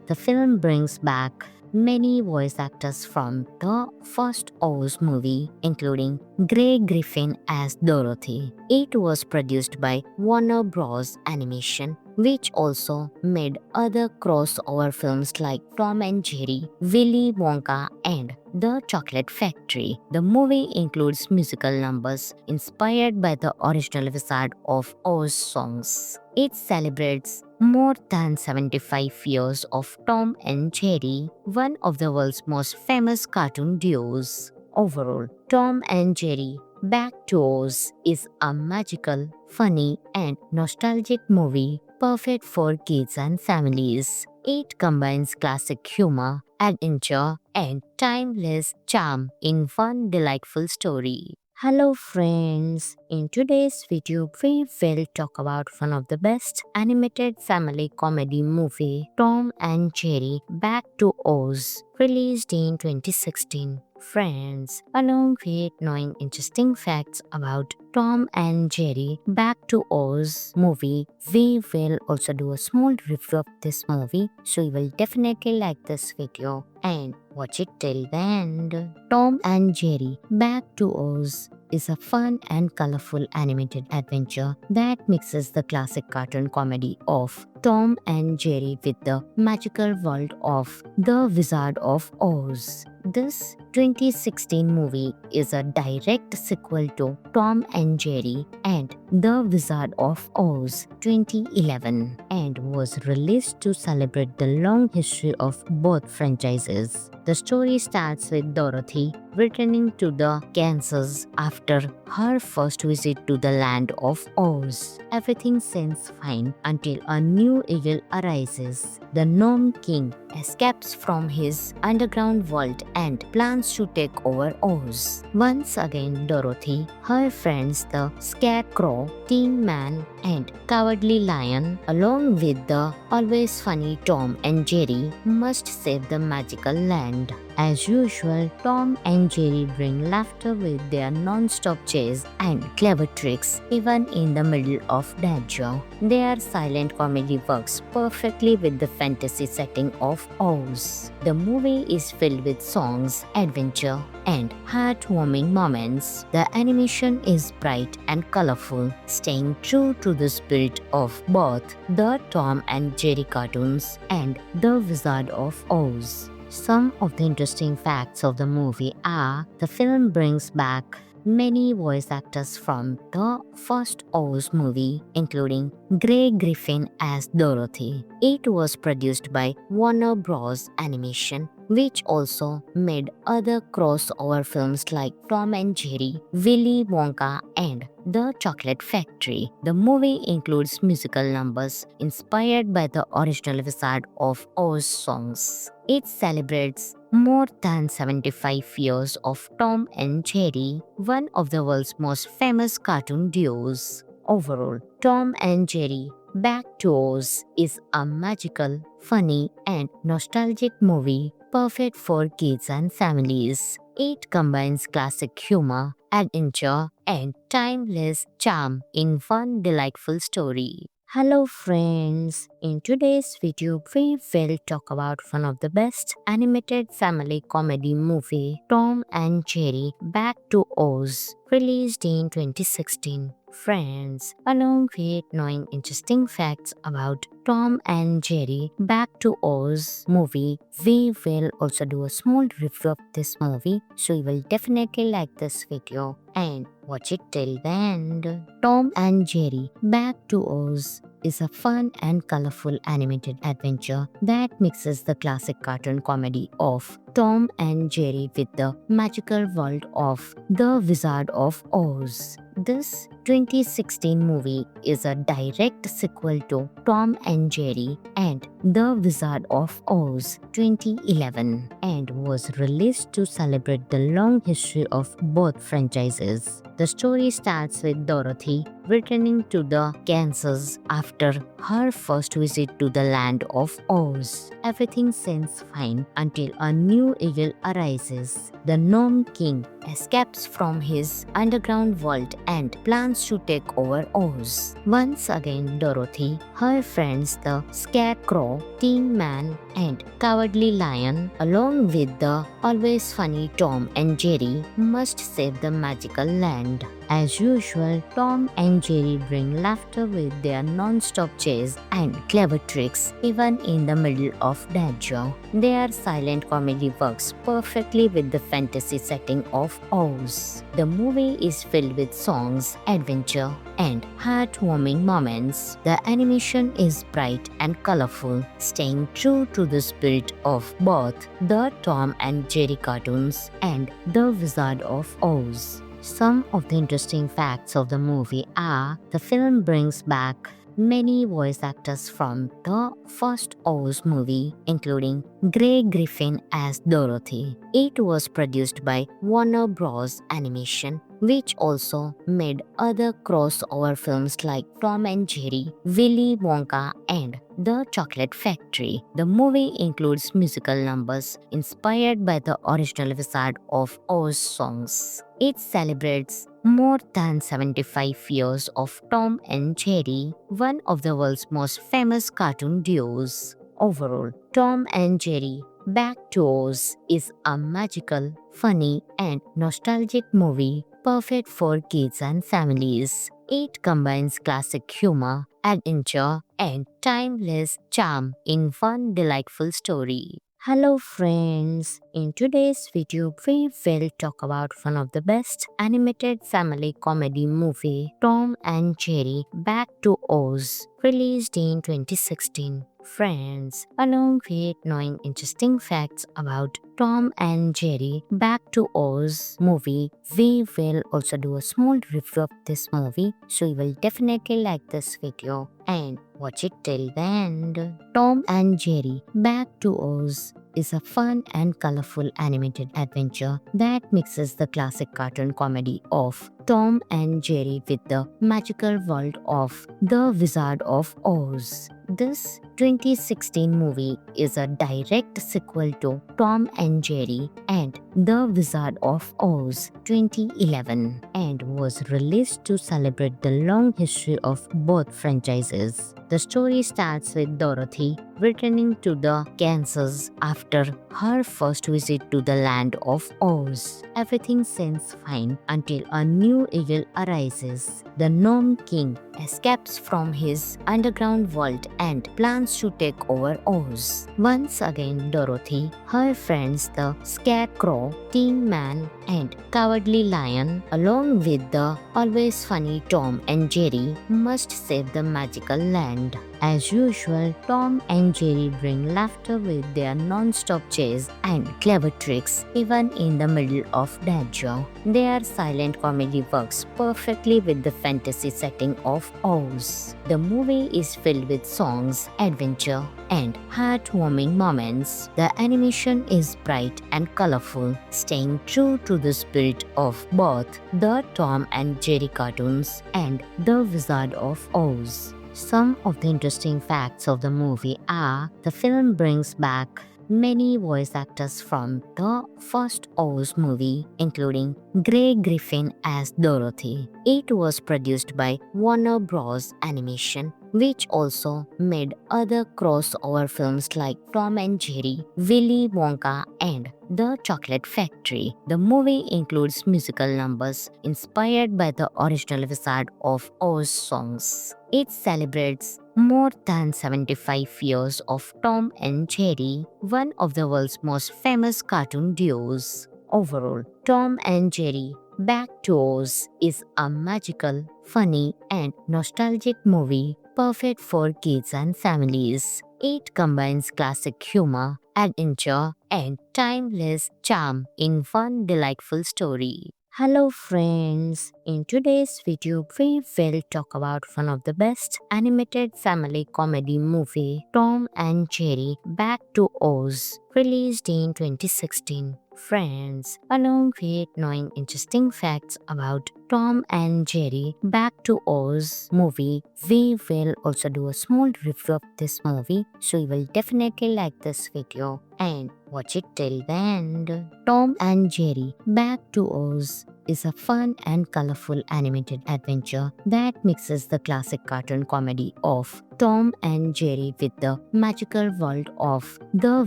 the film brings back many voice actors from the first Oz movie, including Grey Griffin as Dorothy. It was produced by Warner Bros. Animation, which also made other crossover films like Tom and Jerry, Willy Wonka, and The Chocolate Factory. The movie includes musical numbers inspired by the original Wizard of Oz songs. It celebrates more than 75 years of Tom and Jerry, one of the world's most famous cartoon duos. Overall, Tom and Jerry Back to Oz is a magical, funny, and nostalgic movie perfect for kids and families. It combines classic humor, adventure, and timeless charm in one delightful story. Hello friends, in today's video we will talk about one of the best animated family comedy movie, Tom and Jerry Back to Oz, released in 2016. Friends, along with knowing interesting facts about Tom and Jerry Back to Oz movie, we will also do a small review of this movie, so you will definitely like this video and watch it till the end. Tom and Jerry Back to Oz is a fun and colorful animated adventure that mixes the classic cartoon comedy of Tom and Jerry with the magical world of The Wizard of Oz. This 2016 movie is a direct sequel to Tom and Jerry and The Wizard of Oz 2011 and was released to celebrate the long history of both franchises. The story starts with Dorothy returning to the Kansas after her first visit to the land of Oz. Everything seems fine until a new evil arises. The Gnome King escapes from his underground world and plans to take over Oz. Once again, Dorothy, her friends the Scarecrow, Tin Man, and Cowardly Lion, along with the always funny Tom and Jerry, must save the magical land. As usual, Tom and Jerry bring laughter with their non-stop chase and clever tricks even in the middle of danger. Their silent comedy works perfectly with the fantasy setting of Oz. The movie is filled with songs, adventure, and heartwarming moments. The animation is bright and colorful, staying true to the spirit of both the Tom and Jerry cartoons and The Wizard of Oz. Some of the interesting facts of the movie are the film brings back many voice actors from the first Oz movie, including Grey Griffin as Dorothy. It was produced by Warner Bros. Animation, which also made other crossover films like Tom and Jerry, Willy Wonka, and The Chocolate Factory. The movie includes musical numbers inspired by the original Wizard of Oz songs. It celebrates more than 75 years of Tom and Jerry, one of the world's most famous cartoon duos. Overall, Tom and Jerry Back to Oz is a magical, funny, and nostalgic movie perfect for kids and families. It combines classic humor, adventure, and timeless charm in one delightful story. Hello friends, in today's video we will talk about one of the best animated family comedy movie, Tom and Jerry Back to Oz, released in 2016. Friends, along with knowing interesting facts about Tom and Jerry Back to Oz movie, we will also do a small review of this movie, so you will definitely like this video and watch it till the end. Tom and Jerry Back to Oz is a fun and colorful animated adventure that mixes the classic cartoon comedy of Tom and Jerry with the magical world of The Wizard of Oz. This 2016 movie is a direct sequel to Tom and Jerry and The Wizard of Oz 2011 and was released to celebrate the long history of both franchises. The story starts with Dorothy returning to the Kansas after her first visit to the land of Oz. Everything seems fine until a new evil arises. The Gnome King escapes from his underground world and plans to take over Oz. Once again, Dorothy, her friends the Scarecrow, Tin Man, and Cowardly Lion, along with the always funny Tom and Jerry, must save the magical land. As usual, Tom and Jerry bring laughter with their non-stop chase and clever tricks even in the middle of danger. Their silent comedy works perfectly with the fantasy setting of Oz. The movie is filled with songs, adventure, and heartwarming moments. The animation is bright and colorful, staying true to the spirit of both the Tom and Jerry cartoons and The Wizard of Oz. Some of the interesting facts of the movie are the film brings back many voice actors from the first Oz movie, including Grey Griffin as Dorothy. It was produced by Warner Bros. Animation, which also made other crossover films like Tom and Jerry, Willy Wonka, and The Chocolate Factory. The movie includes musical numbers inspired by the original Wizard of Oz songs. It celebrates more than 75 years of Tom and Jerry, one of the world's most famous cartoon duos. Overall, Tom and Jerry Back to Oz is a magical, funny, and nostalgic movie perfect for kids and families. It combines classic humor, adventure, and timeless charm in one delightful story. Hello friends, in today's video we will talk about one of the best animated family comedy movie, Tom and Jerry Back to Oz, released in 2016. Friends, along with knowing interesting facts about Tom and Jerry Back to Oz movie, we will also do a small review of this movie, so you will definitely like this video and watch it till the end. Tom and Jerry Back to Oz is a fun and colorful animated adventure that mixes the classic cartoon comedy of Tom and Jerry with the magical world of The Wizard of Oz. This 2016 movie is a direct sequel to Tom and Jerry and The Wizard of Oz 2011 and was released to celebrate the long history of both franchises. The story starts with Dorothy returning to the Kansas after her first visit to the land of Oz. Everything seems fine until a new evil arises. The Gnome King escapes from his underground world and plans to take over Oz. Once again, Dorothy, her friends the Scarecrow, Tin Man, and Cowardly Lion, along with the always funny Tom and Jerry, must save the magical land. As usual, Tom and Jerry bring laughter with their non-stop chase and clever tricks even in the middle of danger. Their silent comedy works perfectly with the fantasy setting of Oz. The movie is filled with songs, adventure, and heartwarming moments. The animation is bright and colorful, staying true to the spirit of both the Tom and Jerry cartoons and The Wizard of Oz. Some of the interesting facts of the movie are the film brings back many voice actors from the first Oz movie, including Grey Griffin as Dorothy. It was produced by Warner Bros. Animation, which also made other crossover films like Tom and Jerry, Willy Wonka, and The Chocolate Factory. The movie includes musical numbers inspired by the original Wizard of Oz songs. It celebrates more than 75 years of Tom and Jerry, one of the world's most famous cartoon duos. Overall, Tom and Jerry Back to Oz is a magical, funny, and nostalgic movie perfect for kids and families. It combines classic humor, adventure, and timeless charm in one delightful story. Hello friends, in today's video we will talk about one of the best animated family comedy movie, Tom and Jerry Back to Oz, released in 2016. Friends, along with knowing interesting facts about Tom and Jerry Back to Oz movie, we will also do a small review of this movie, so you will definitely like this video and watch it till the end. Tom and Jerry Back to Oz is a fun and colorful animated adventure that mixes the classic cartoon comedy of Tom and Jerry with the magical world of The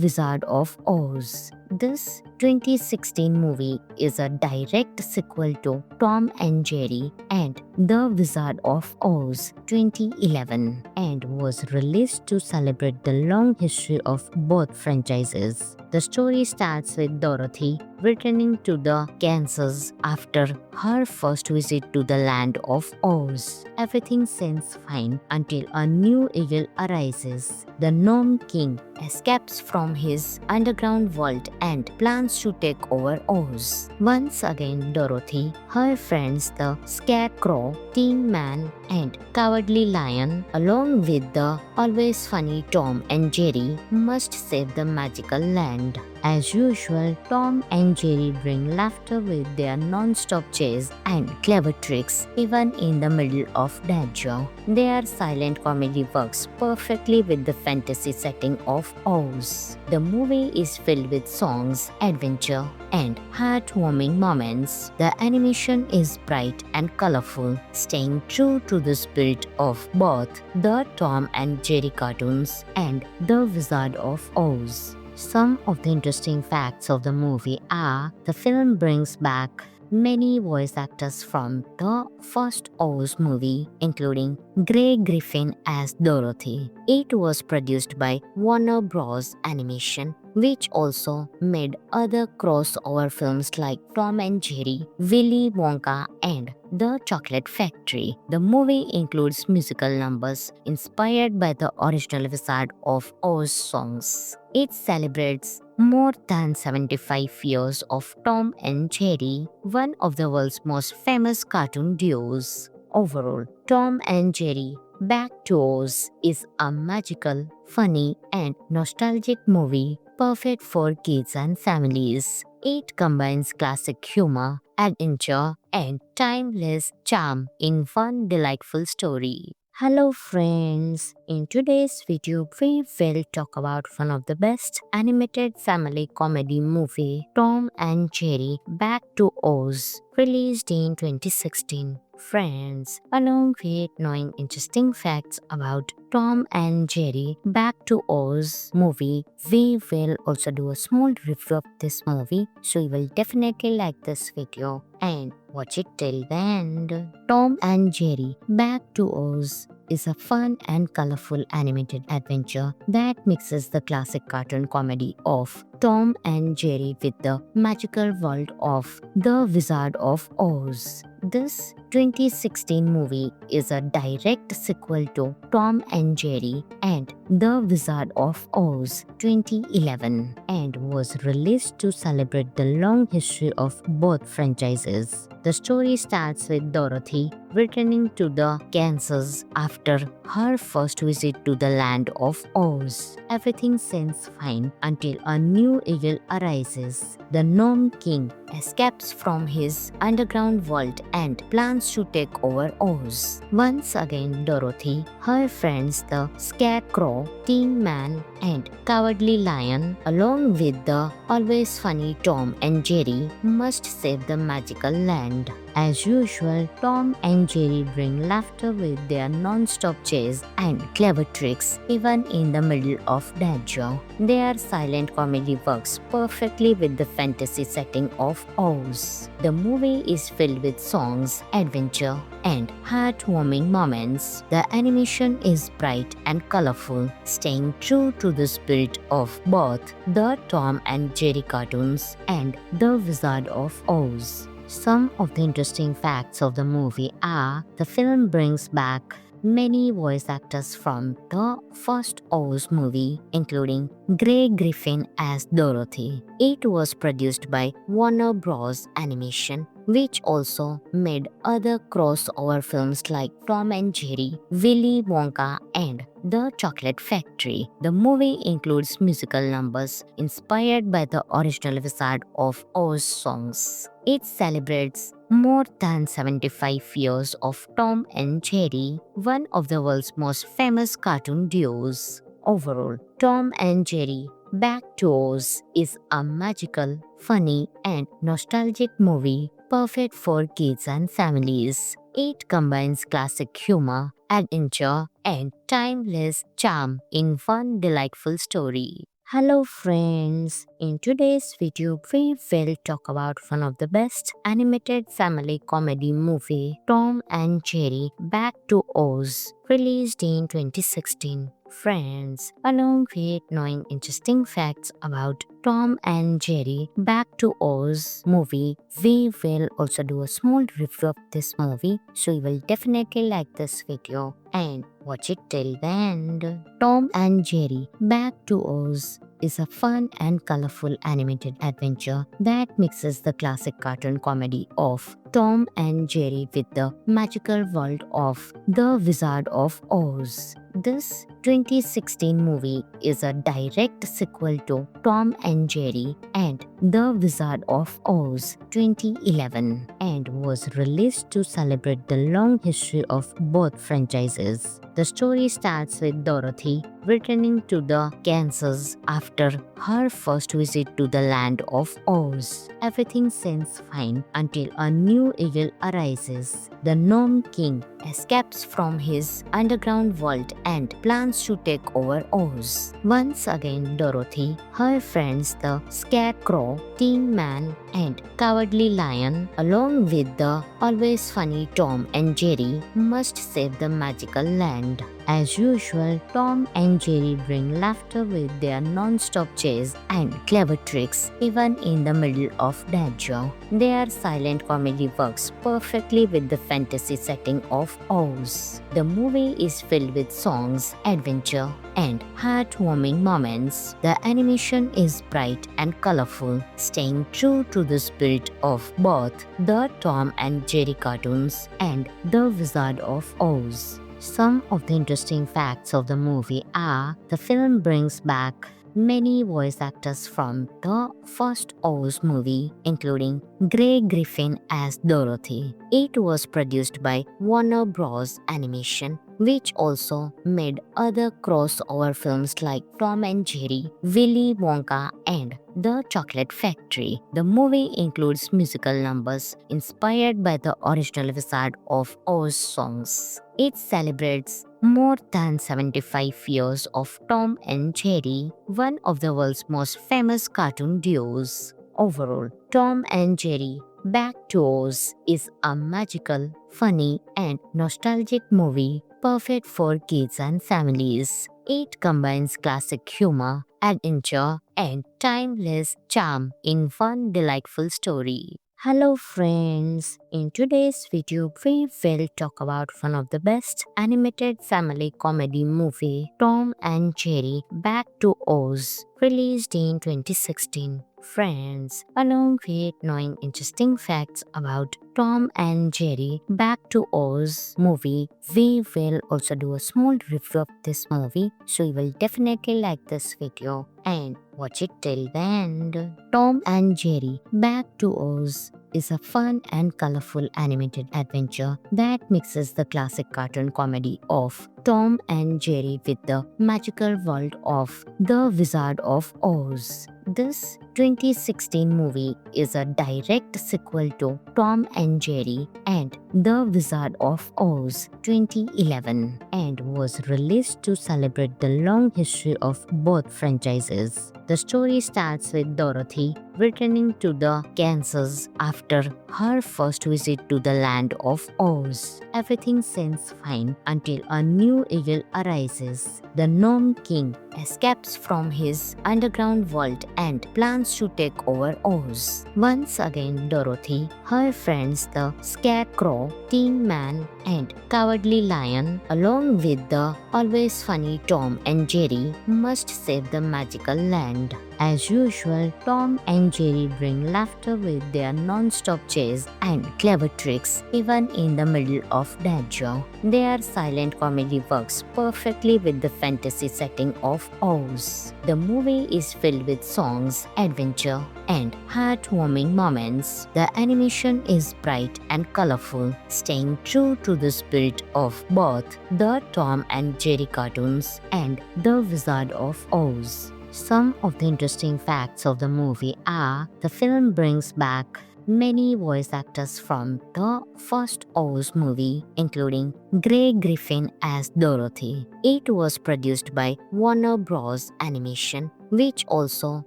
Wizard of Oz. This 2016 movie is a direct sequel to Tom and Jerry and The Wizard of Oz 2011 and was released to celebrate the long history of both franchises. The story starts with Dorothy returning to the Kansas after her first visit to the land of Oz. Everything seems fine until a new evil arises. The Gnome King escapes from his underground vault and plans to take over Oz. Once again, Dorothy, her friends the Scarecrow, Tin Man, and Cowardly Lion, along with the always funny Tom and Jerry, must save the magical land. As usual, Tom and Jerry bring laughter with their non-stop chase and clever tricks even in the middle of danger. Their silent comedy works perfectly with the fantasy setting of Oz. The movie is filled with songs, adventure, and heartwarming moments. The animation is bright and colorful, staying true to the spirit of both the Tom and Jerry cartoons and The Wizard of Oz. Some of the interesting facts of the movie are the film brings back many voice actors from the first Oz movie, including Grey Griffin as Dorothy. It was produced by Warner Bros. Animation, which also made other crossover films like Tom and Jerry, Willy Wonka, and The Chocolate Factory. The movie includes musical numbers inspired by the original Wizard of Oz songs. It celebrates more than 75 years of Tom and Jerry, one of the world's most famous cartoon duos. Overall, Tom and Jerry Back to Oz is a magical, funny, and nostalgic movie perfect for kids and families. It combines classic humor, adventure, and timeless charm in one delightful story. Hello friends, in today's video we will talk about one of the best animated family comedy movie, Tom and Jerry Back to Oz, released in 2016. Friends, along with knowing interesting facts about Tom and Jerry Back to Oz movie, we will also do a small review of this movie, so you will definitely like this video and watch it till the end. Tom and Jerry Back to Oz is a fun and colorful animated adventure that mixes the classic cartoon comedy of Tom and Jerry with the magical world of The Wizard of Oz. This 2016 movie is a direct sequel to Tom and Jerry and The Wizard of Oz 2011 and was released to celebrate the long history of both franchises. The story starts with Dorothy returning to the Kansas after her first visit to the land of Oz. Everything seems fine until a new evil arises. The Gnome King escapes from his underground world and plans to take over Oz. Once again, Dorothy, her friends the Scarecrow, Tin Man, and Cowardly Lion, along with the always funny Tom and Jerry, must save the magical land. As usual, Tom and Jerry bring laughter with their non-stop chase and clever tricks even in the middle of danger. Their silent comedy works perfectly with the fantasy setting of Oz. The movie is filled with songs, adventure, and heartwarming moments. The animation is bright and colorful, staying true to the spirit of both the Tom and Jerry cartoons and The Wizard of Oz. Some of the interesting facts of the movie are the film brings back many voice actors from the first Oz movie, including Grey Griffin as Dorothy. It was produced by Warner Bros. Animation, which also made other crossover films like Tom and Jerry, Willy Wonka, and The Chocolate Factory. The movie includes musical numbers inspired by the original Wizard of Oz songs. It celebrates more than 75 years of Tom and Jerry, one of the world's most famous cartoon duos. Overall, Tom and Jerry Back to Oz is a magical, funny, and nostalgic movie perfect for kids and families. It combines classic humor, adventure, and timeless charm in one delightful story. Hello friends, in today's video we will talk about one of the best animated family comedy movie, Tom and Jerry Back to Oz, released in 2016. Friends, along with knowing interesting facts about Tom and Jerry Back to Oz movie, we will also do a small review of this movie, so you will definitely like this video and watch it till the end. Tom and Jerry Back to Oz is a fun and colorful animated adventure that mixes the classic cartoon comedy of Tom and Jerry with the magical world of The Wizard of Oz. This 2016 movie is a direct sequel to Tom and Jerry and The Wizard of Oz 2011 and was released to celebrate the long history of both franchises. The story starts with Dorothy returning to the Kansas after her first visit to the land of Oz. Everything seems fine until a new evil arises. The Gnome King escapes from his underground world and plans to take over Oz. Once again, Dorothy, her friends the Scarecrow, Tin Man, and Cowardly Lion, along with the always funny Tom and Jerry, must save the magical land. As usual, Tom and Jerry bring laughter with their non-stop chase and clever tricks even in the middle of danger. Their silent comedy works perfectly with the fantasy setting of Oz. The movie is filled with songs, adventure, and heartwarming moments. The animation is bright and colorful, staying true to the spirit of both the Tom and Jerry cartoons and The Wizard of Oz. Some of the interesting facts of the movie are the film brings back many voice actors from the first Oz movie, including Grey Griffin as Dorothy. It was produced by Warner Bros. Animation, which also made other crossover films like Tom and Jerry, Willy Wonka, and The Chocolate Factory. The movie includes musical numbers inspired by the original Wizard of Oz songs. It celebrates more than 75 years of Tom and Jerry, one of the world's most famous cartoon duos. Overall, Tom and Jerry Back to Oz is a magical, funny, and nostalgic movie perfect for kids and families. It combines classic humor, adventure, and timeless charm in one delightful story. Hello friends, in today's video we will talk about one of the best animated family comedy movie, Tom and Jerry Back to Oz, released in 2016. Friends, along with knowing interesting facts about Tom and Jerry Back to Oz movie, we will also do a small review of this movie, so you will definitely like this video and watch it till the end. Tom and Jerry Back to Oz is a fun and colorful animated adventure that mixes the classic cartoon comedy of Tom and Jerry with the magical world of The Wizard of Oz. This 2016 movie is a direct sequel to Tom and Jerry and The Wizard of Oz 2011 and was released to celebrate the long history of both franchises. The story starts with Dorothy returning to the Kansas after her first visit to the land of Oz. Everything seems fine until a new evil arises. The Gnome King escapes from his underground world and plans to take over Oz. Once again, Dorothy, her friends the Scarecrow, Tin Man, and Cowardly Lion, along with the always funny Tom and Jerry, must save the magical land. As usual, Tom and Jerry bring laughter with their non-stop chase and clever tricks even in the middle of danger. Their silent comedy works perfectly with the fantasy setting of Oz. The movie is filled with songs, adventure, and heartwarming moments. The animation is bright and colorful, staying true to the spirit of both the Tom and Jerry cartoons and The Wizard of Oz. Some of the interesting facts of the movie are the film brings back many voice actors from the first Oz movie, including Grey Griffin as Dorothy. It was produced by Warner Bros. Animation, which also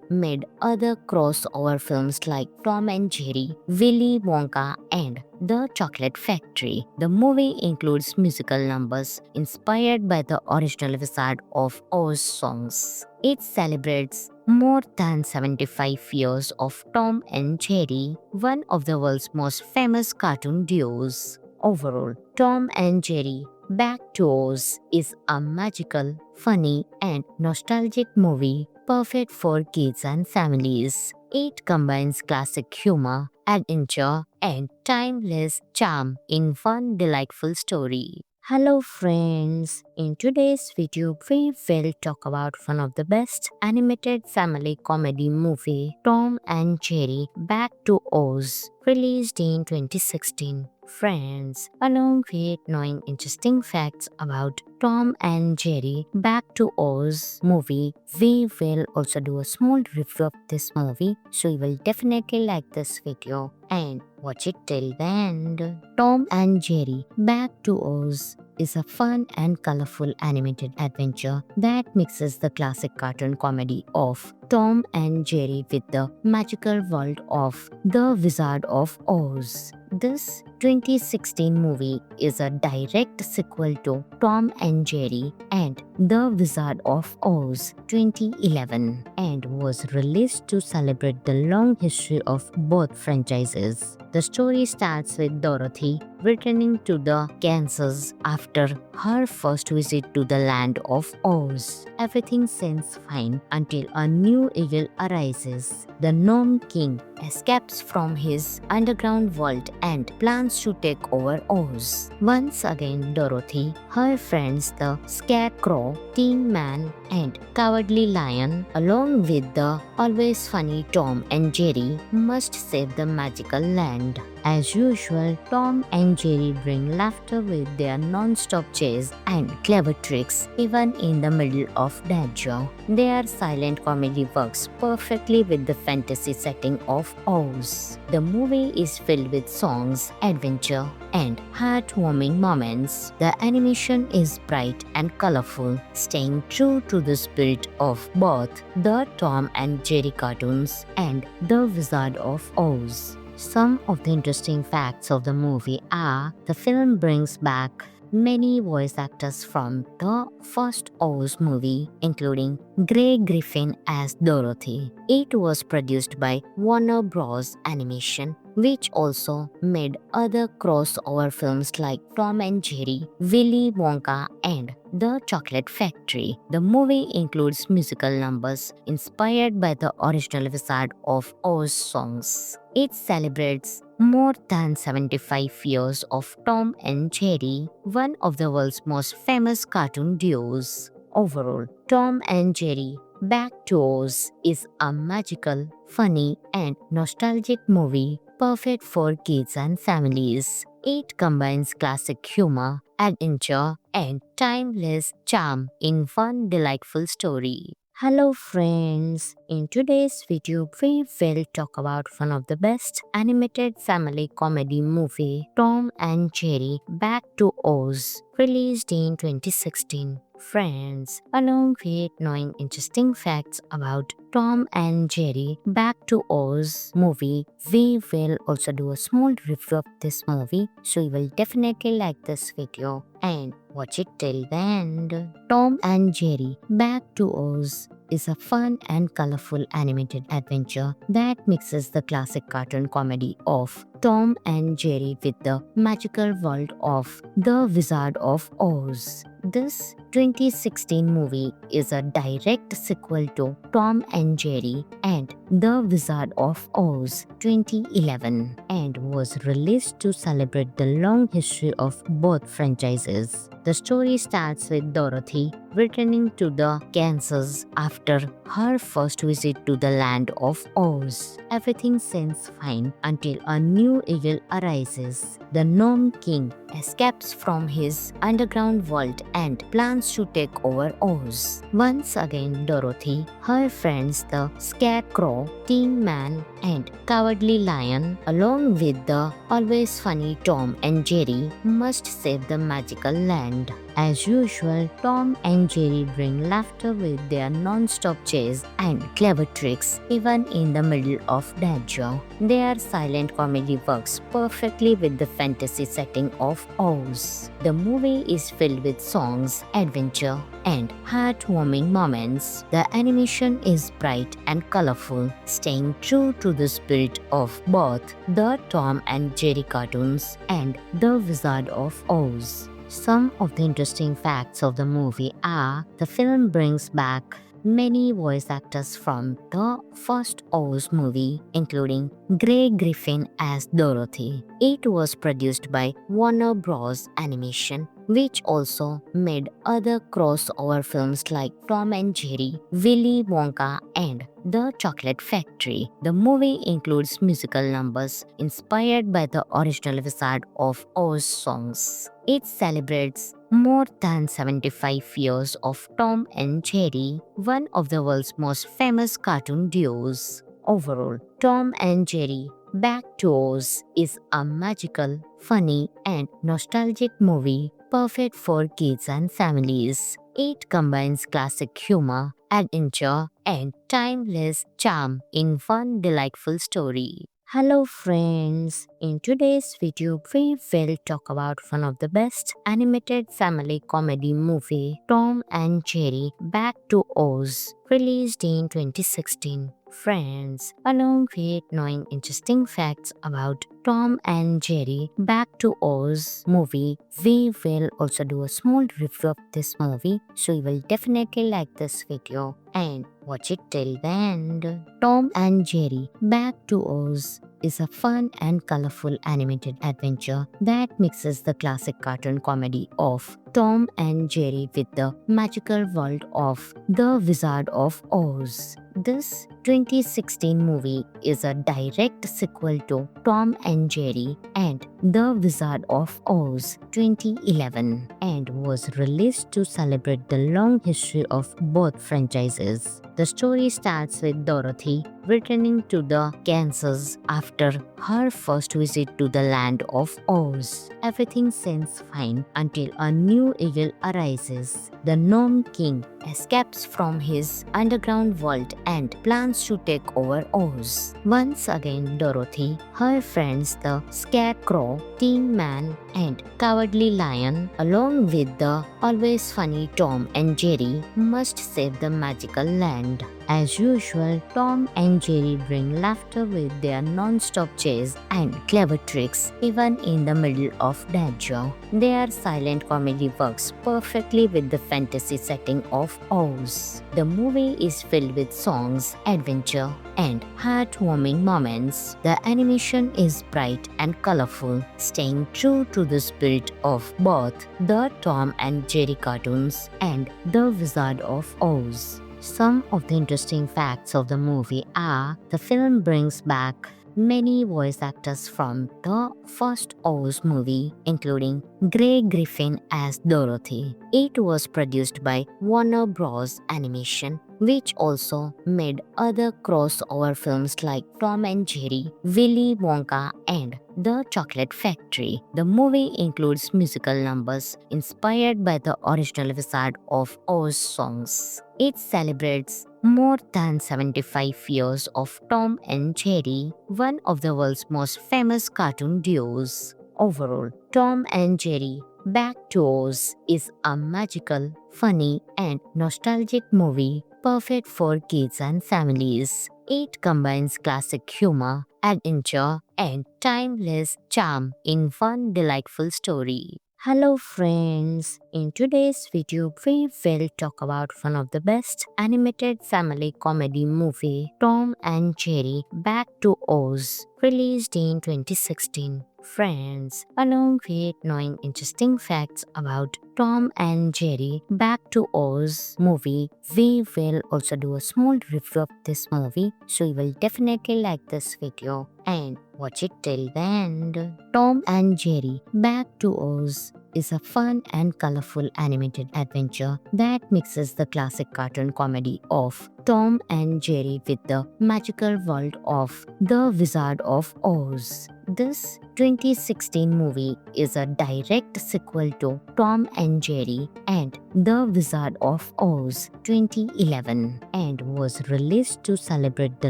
made other crossover films like Tom and Jerry, Willy Wonka, and The Chocolate Factory. The movie includes musical numbers inspired by the original Wizard of Oz songs. It celebrates more than 75 years of Tom and Jerry, one of the world's most famous cartoon duos. Overall, Tom and Jerry Back to Oz is a magical, funny, and nostalgic movie perfect for kids and families. It combines classic humor, adventure, and timeless charm in one delightful story. Hello friends, in today's video we will talk about one of the best animated family comedy movie, Tom and Jerry Back to Oz, released in 2016. Friends, along with knowing interesting facts about Tom and Jerry Back to Oz movie, we will also do a small review of this movie, so you will definitely like this video and watch it till the end. Tom and Jerry Back to Oz is a fun and colorful animated adventure that mixes the classic cartoon comedy of Tom and Jerry with the magical world of The Wizard of Oz. This 2016 movie is a direct sequel to Tom and Jerry and The Wizard of Oz 2011 and was released to celebrate the long history of both franchises. The story starts with Dorothy returning to the Kansas after her first visit to the land of Oz. Everything seems fine until a new evil arises. The Gnome King escapes from his underground world and plans to take over Oz. Once again, Dorothy, her friends the Scarecrow, Tin Man, and Cowardly Lion, along with the always funny Tom and Jerry, must save the magical land. As usual, Tom and Jerry bring laughter with their non-stop chase and clever tricks even in the middle of danger. Their silent comedy works perfectly with the fantasy setting of Oz. The movie is filled with songs, adventure, and heartwarming moments. The animation is bright and colorful, staying true to the spirit of both the Tom and Jerry cartoons and The Wizard of Oz. Some of the interesting facts of the movie are the film brings back many voice actors from the first Oz movie, including Grey Griffin as Dorothy. It was produced by Warner Bros. Animation, which also made other crossover films like Tom and Jerry, Willy Wonka, and The Chocolate Factory. The movie includes musical numbers inspired by the original Wizard of Oz songs. It celebrates more than 75 years of Tom and Jerry, one of the world's most famous cartoon duos. Overall, Tom and Jerry Back to Oz is a magical, funny, and nostalgic movie perfect for kids and families. It combines classic humor, adventure, and timeless charm in one delightful story. Hello friends, in today's video we will talk about one of the best animated family comedy movie, Tom and Jerry Back to Oz, released in 2016. Friends, along with knowing interesting facts about Tom and Jerry Back to Oz movie, we will also do a small review of this movie, so you will definitely like this video and watch it till the end. Tom and Jerry Back to Oz is a fun and colorful animated adventure that mixes the classic cartoon comedy of Tom and Jerry with the magical world of The Wizard of Oz. This 2016 movie is a direct sequel to Tom and Jerry and The Wizard of Oz 2011 and was released to celebrate the long history of both franchises. The story starts with Dorothy returning to the Kansas after her first visit to the land of Oz. Everything seems fine until a new evil arises. The Gnome King escapes from his underground vault and plans to take over Oz. Once again, Dorothy, her friends the Scarecrow, Tin Man, and Cowardly Lion, along with the always funny Tom and Jerry, must save the magical land. As usual, Tom and Jerry bring laughter with their non-stop chase and clever tricks even in the middle of danger. Their silent comedy works perfectly with the fantasy setting of Oz. The movie is filled with songs, adventure, and heartwarming moments. The animation is bright and colorful, staying true to the spirit of both the Tom and Jerry cartoons and The Wizard of Oz. Some of the interesting facts of the movie are the film brings back many voice actors from the first Oz movie, including Grey Griffin as Dorothy. It was produced by Warner Bros. Animation, which also made other crossover films like Tom and Jerry, Willy Wonka, and The Chocolate Factory. The movie includes musical numbers inspired by the original Wizard of Oz songs. It celebrates more than 75 years of Tom and Jerry, one of the world's most famous cartoon duos. Overall, Tom and Jerry Back to Oz is a magical, funny, and nostalgic movie perfect for kids and families. It combines classic humor, adventure, and timeless charm in one delightful story. Hello friends, in today's video we will talk about one of the best animated family comedy movie, Tom and Jerry Back to Oz, released in 2016. Friends, along with knowing interesting facts about Tom and Jerry Back to Oz movie, we will also do a small review of this movie, so you will definitely like this video and watch it till the end. Tom and Jerry Back to Oz is a fun and colorful animated adventure that mixes the classic cartoon comedy of Tom and Jerry with the magical world of The Wizard of Oz. This 2016 movie is a direct sequel to Tom and Jerry and The Wizard of Oz 2011 and was released to celebrate the long history of both franchises. The story starts with Dorothy returning to the Kansas after her first visit to the land of Oz. Everything seems fine until a new evil arises. The Gnome King escapes from his underground vault and plans to take over Oz. Once again, Dorothy, her friends the Scarecrow, Tin Man, and Cowardly Lion, along with the always funny Tom and Jerry, must save the magical land. As usual, Tom and Jerry bring laughter with their non-stop chase and clever tricks even in the middle of danger. Their silent comedy works perfectly with the fantasy setting of Oz. The movie is filled with songs, adventure, and heartwarming moments. The animation is bright and colorful, staying true to the spirit of both the Tom and Jerry cartoons and The Wizard of Oz. Some of the interesting facts of the movie are the film brings back many voice actors from the first Oz movie, including Grey Griffin as Dorothy. It was produced by Warner Bros. Animation, which also made other crossover films like Tom and Jerry, Willy Wonka, and The Chocolate Factory. The movie includes musical numbers inspired by the original Wizard of Oz songs. It celebrates more than 75 years of Tom and Jerry, one of the world's most famous cartoon duos. Overall, Tom and Jerry Back to Oz is a magical, funny, and nostalgic movie perfect for kids and families. It combines classic humor, adventure, and timeless charm in one delightful story. Hello friends, in today's video we will talk about one of the best animated family comedy movie, Tom and Jerry Back to Oz, released in 2016. Friends, along with knowing interesting facts about Tom and Jerry Back to Oz movie, we will also do a small review of this movie, so you will definitely like this video and watch it till the end. Tom and Jerry Back to Oz is a fun and colorful animated adventure that mixes the classic cartoon comedy of Tom and Jerry with the magical world of The Wizard of Oz. This 2016 movie is a direct sequel to Tom and Jerry and The Wizard of Oz 2011 and was released to celebrate the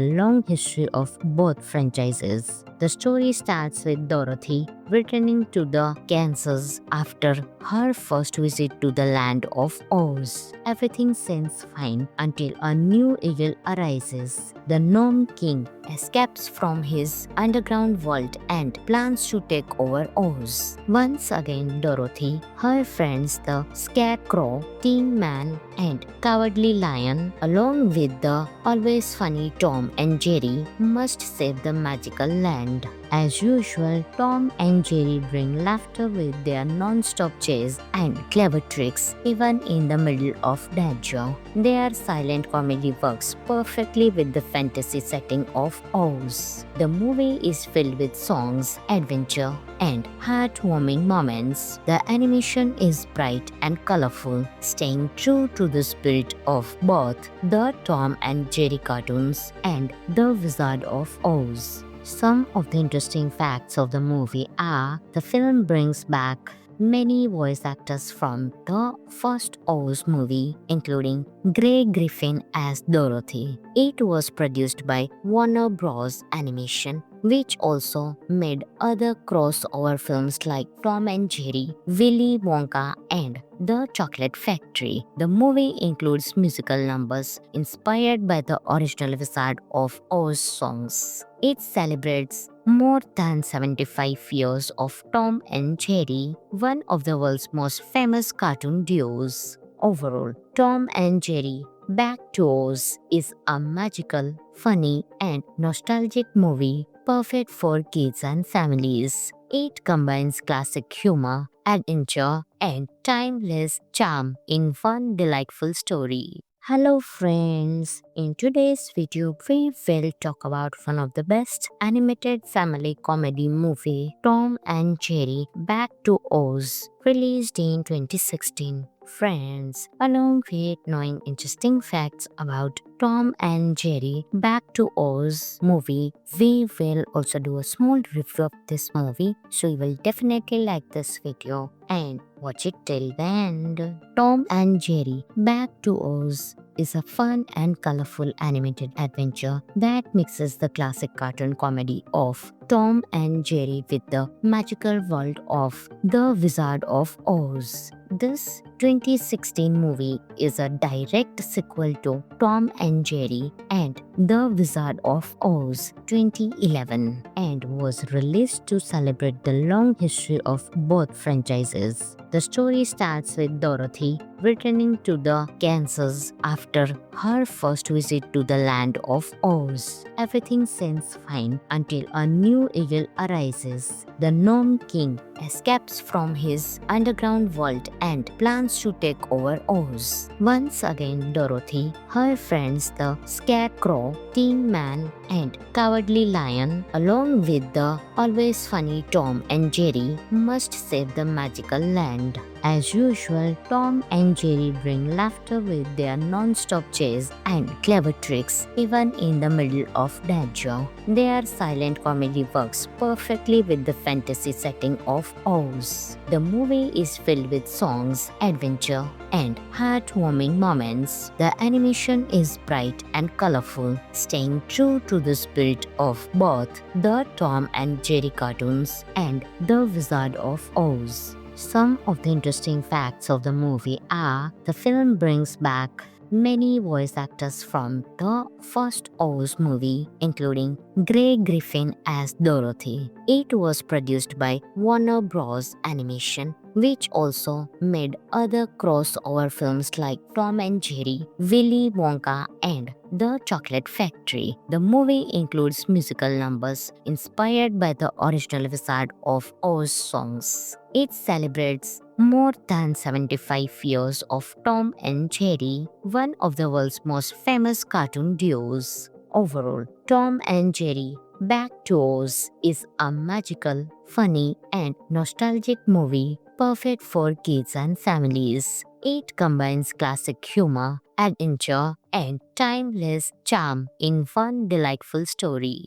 long history of both franchises. The story starts with Dorothy returning to the Kansas after her first visit to the land of Oz. Everything seems fine until a new evil arises. The Gnome King escapes from his underground vault and plans to take over Oz. Once again, Dorothy, her friends the Scarecrow, Tin Man, and Cowardly Lion, along with the always funny Tom and Jerry, must save the magical land. As usual, Tom and Jerry bring laughter with their non-stop chase and clever tricks even in the middle of danger. Their silent comedy works perfectly with the fantasy setting of Oz. The movie is filled with songs, adventure, and heartwarming moments. The animation is bright and colorful, staying true to the spirit of both the Tom and Jerry cartoons and The Wizard of Oz. Some of the interesting facts of the movie are the film brings back many voice actors from the first Oz movie, including Grey Griffin as Dorothy. It was produced by Warner Bros. Animation, which also made other crossover films like Tom and Jerry, Willy Wonka, and The Chocolate Factory. The movie includes musical numbers inspired by the original Wizard of Oz songs. It celebrates more than 75 years of Tom and Jerry, one of the world's most famous cartoon duos. Overall, Tom and Jerry Back to Oz is a magical, funny, and nostalgic movie perfect for kids and families. It combines classic humor, adventure, and timeless charm in one delightful story. Hello friends, in today's video we will talk about one of the best animated family comedy movie, Tom and Jerry Back to Oz, released in 2016. Friends, along with knowing interesting facts about Tom and Jerry Back to Oz movie, we will also do a small review of this movie, so you will definitely like this video and watch it till the end. Tom and Jerry Back to Oz is a fun and colorful animated adventure that mixes the classic cartoon comedy of Tom and Jerry with the magical world of The Wizard of Oz. This 2016 movie is a direct sequel to Tom and Jerry and The Wizard of Oz 2011 and was released to celebrate the long history of both franchises. The story starts with Dorothy returning to the Kansas after her first visit to the land of Oz. Everything seems fine until a new evil arises. The Gnome King escapes from his underground world and plans to take over Oz. Once again, Dorothy, her friends the Scarecrow, Tin Man, and Cowardly Lion, along with the always funny Tom and Jerry, must save the magical land. As usual, Tom and Jerry bring laughter with their non-stop chase and clever tricks even in the middle of danger. Their silent comedy works perfectly with the fantasy setting of Oz. The movie is filled with songs, adventure, and heartwarming moments. The animation is bright and colorful, staying true to the spirit of both the Tom and Jerry cartoons and The Wizard of Oz. Some of the interesting facts of the movie are the film brings back many voice actors from the first Oz movie, including Grey Griffin as Dorothy. It was produced by Warner Bros. Animation, which also made other crossover films like Tom and Jerry, Willy Wonka, and The Chocolate Factory. The movie includes musical numbers inspired by the original Wizard of Oz songs. It celebrates more than 75 years of Tom and Jerry, one of the world's most famous cartoon duos. Overall, Tom and Jerry Back to Oz is a magical, funny, and nostalgic movie perfect for kids and families. It combines classic humor, adventure, and timeless charm in one delightful story.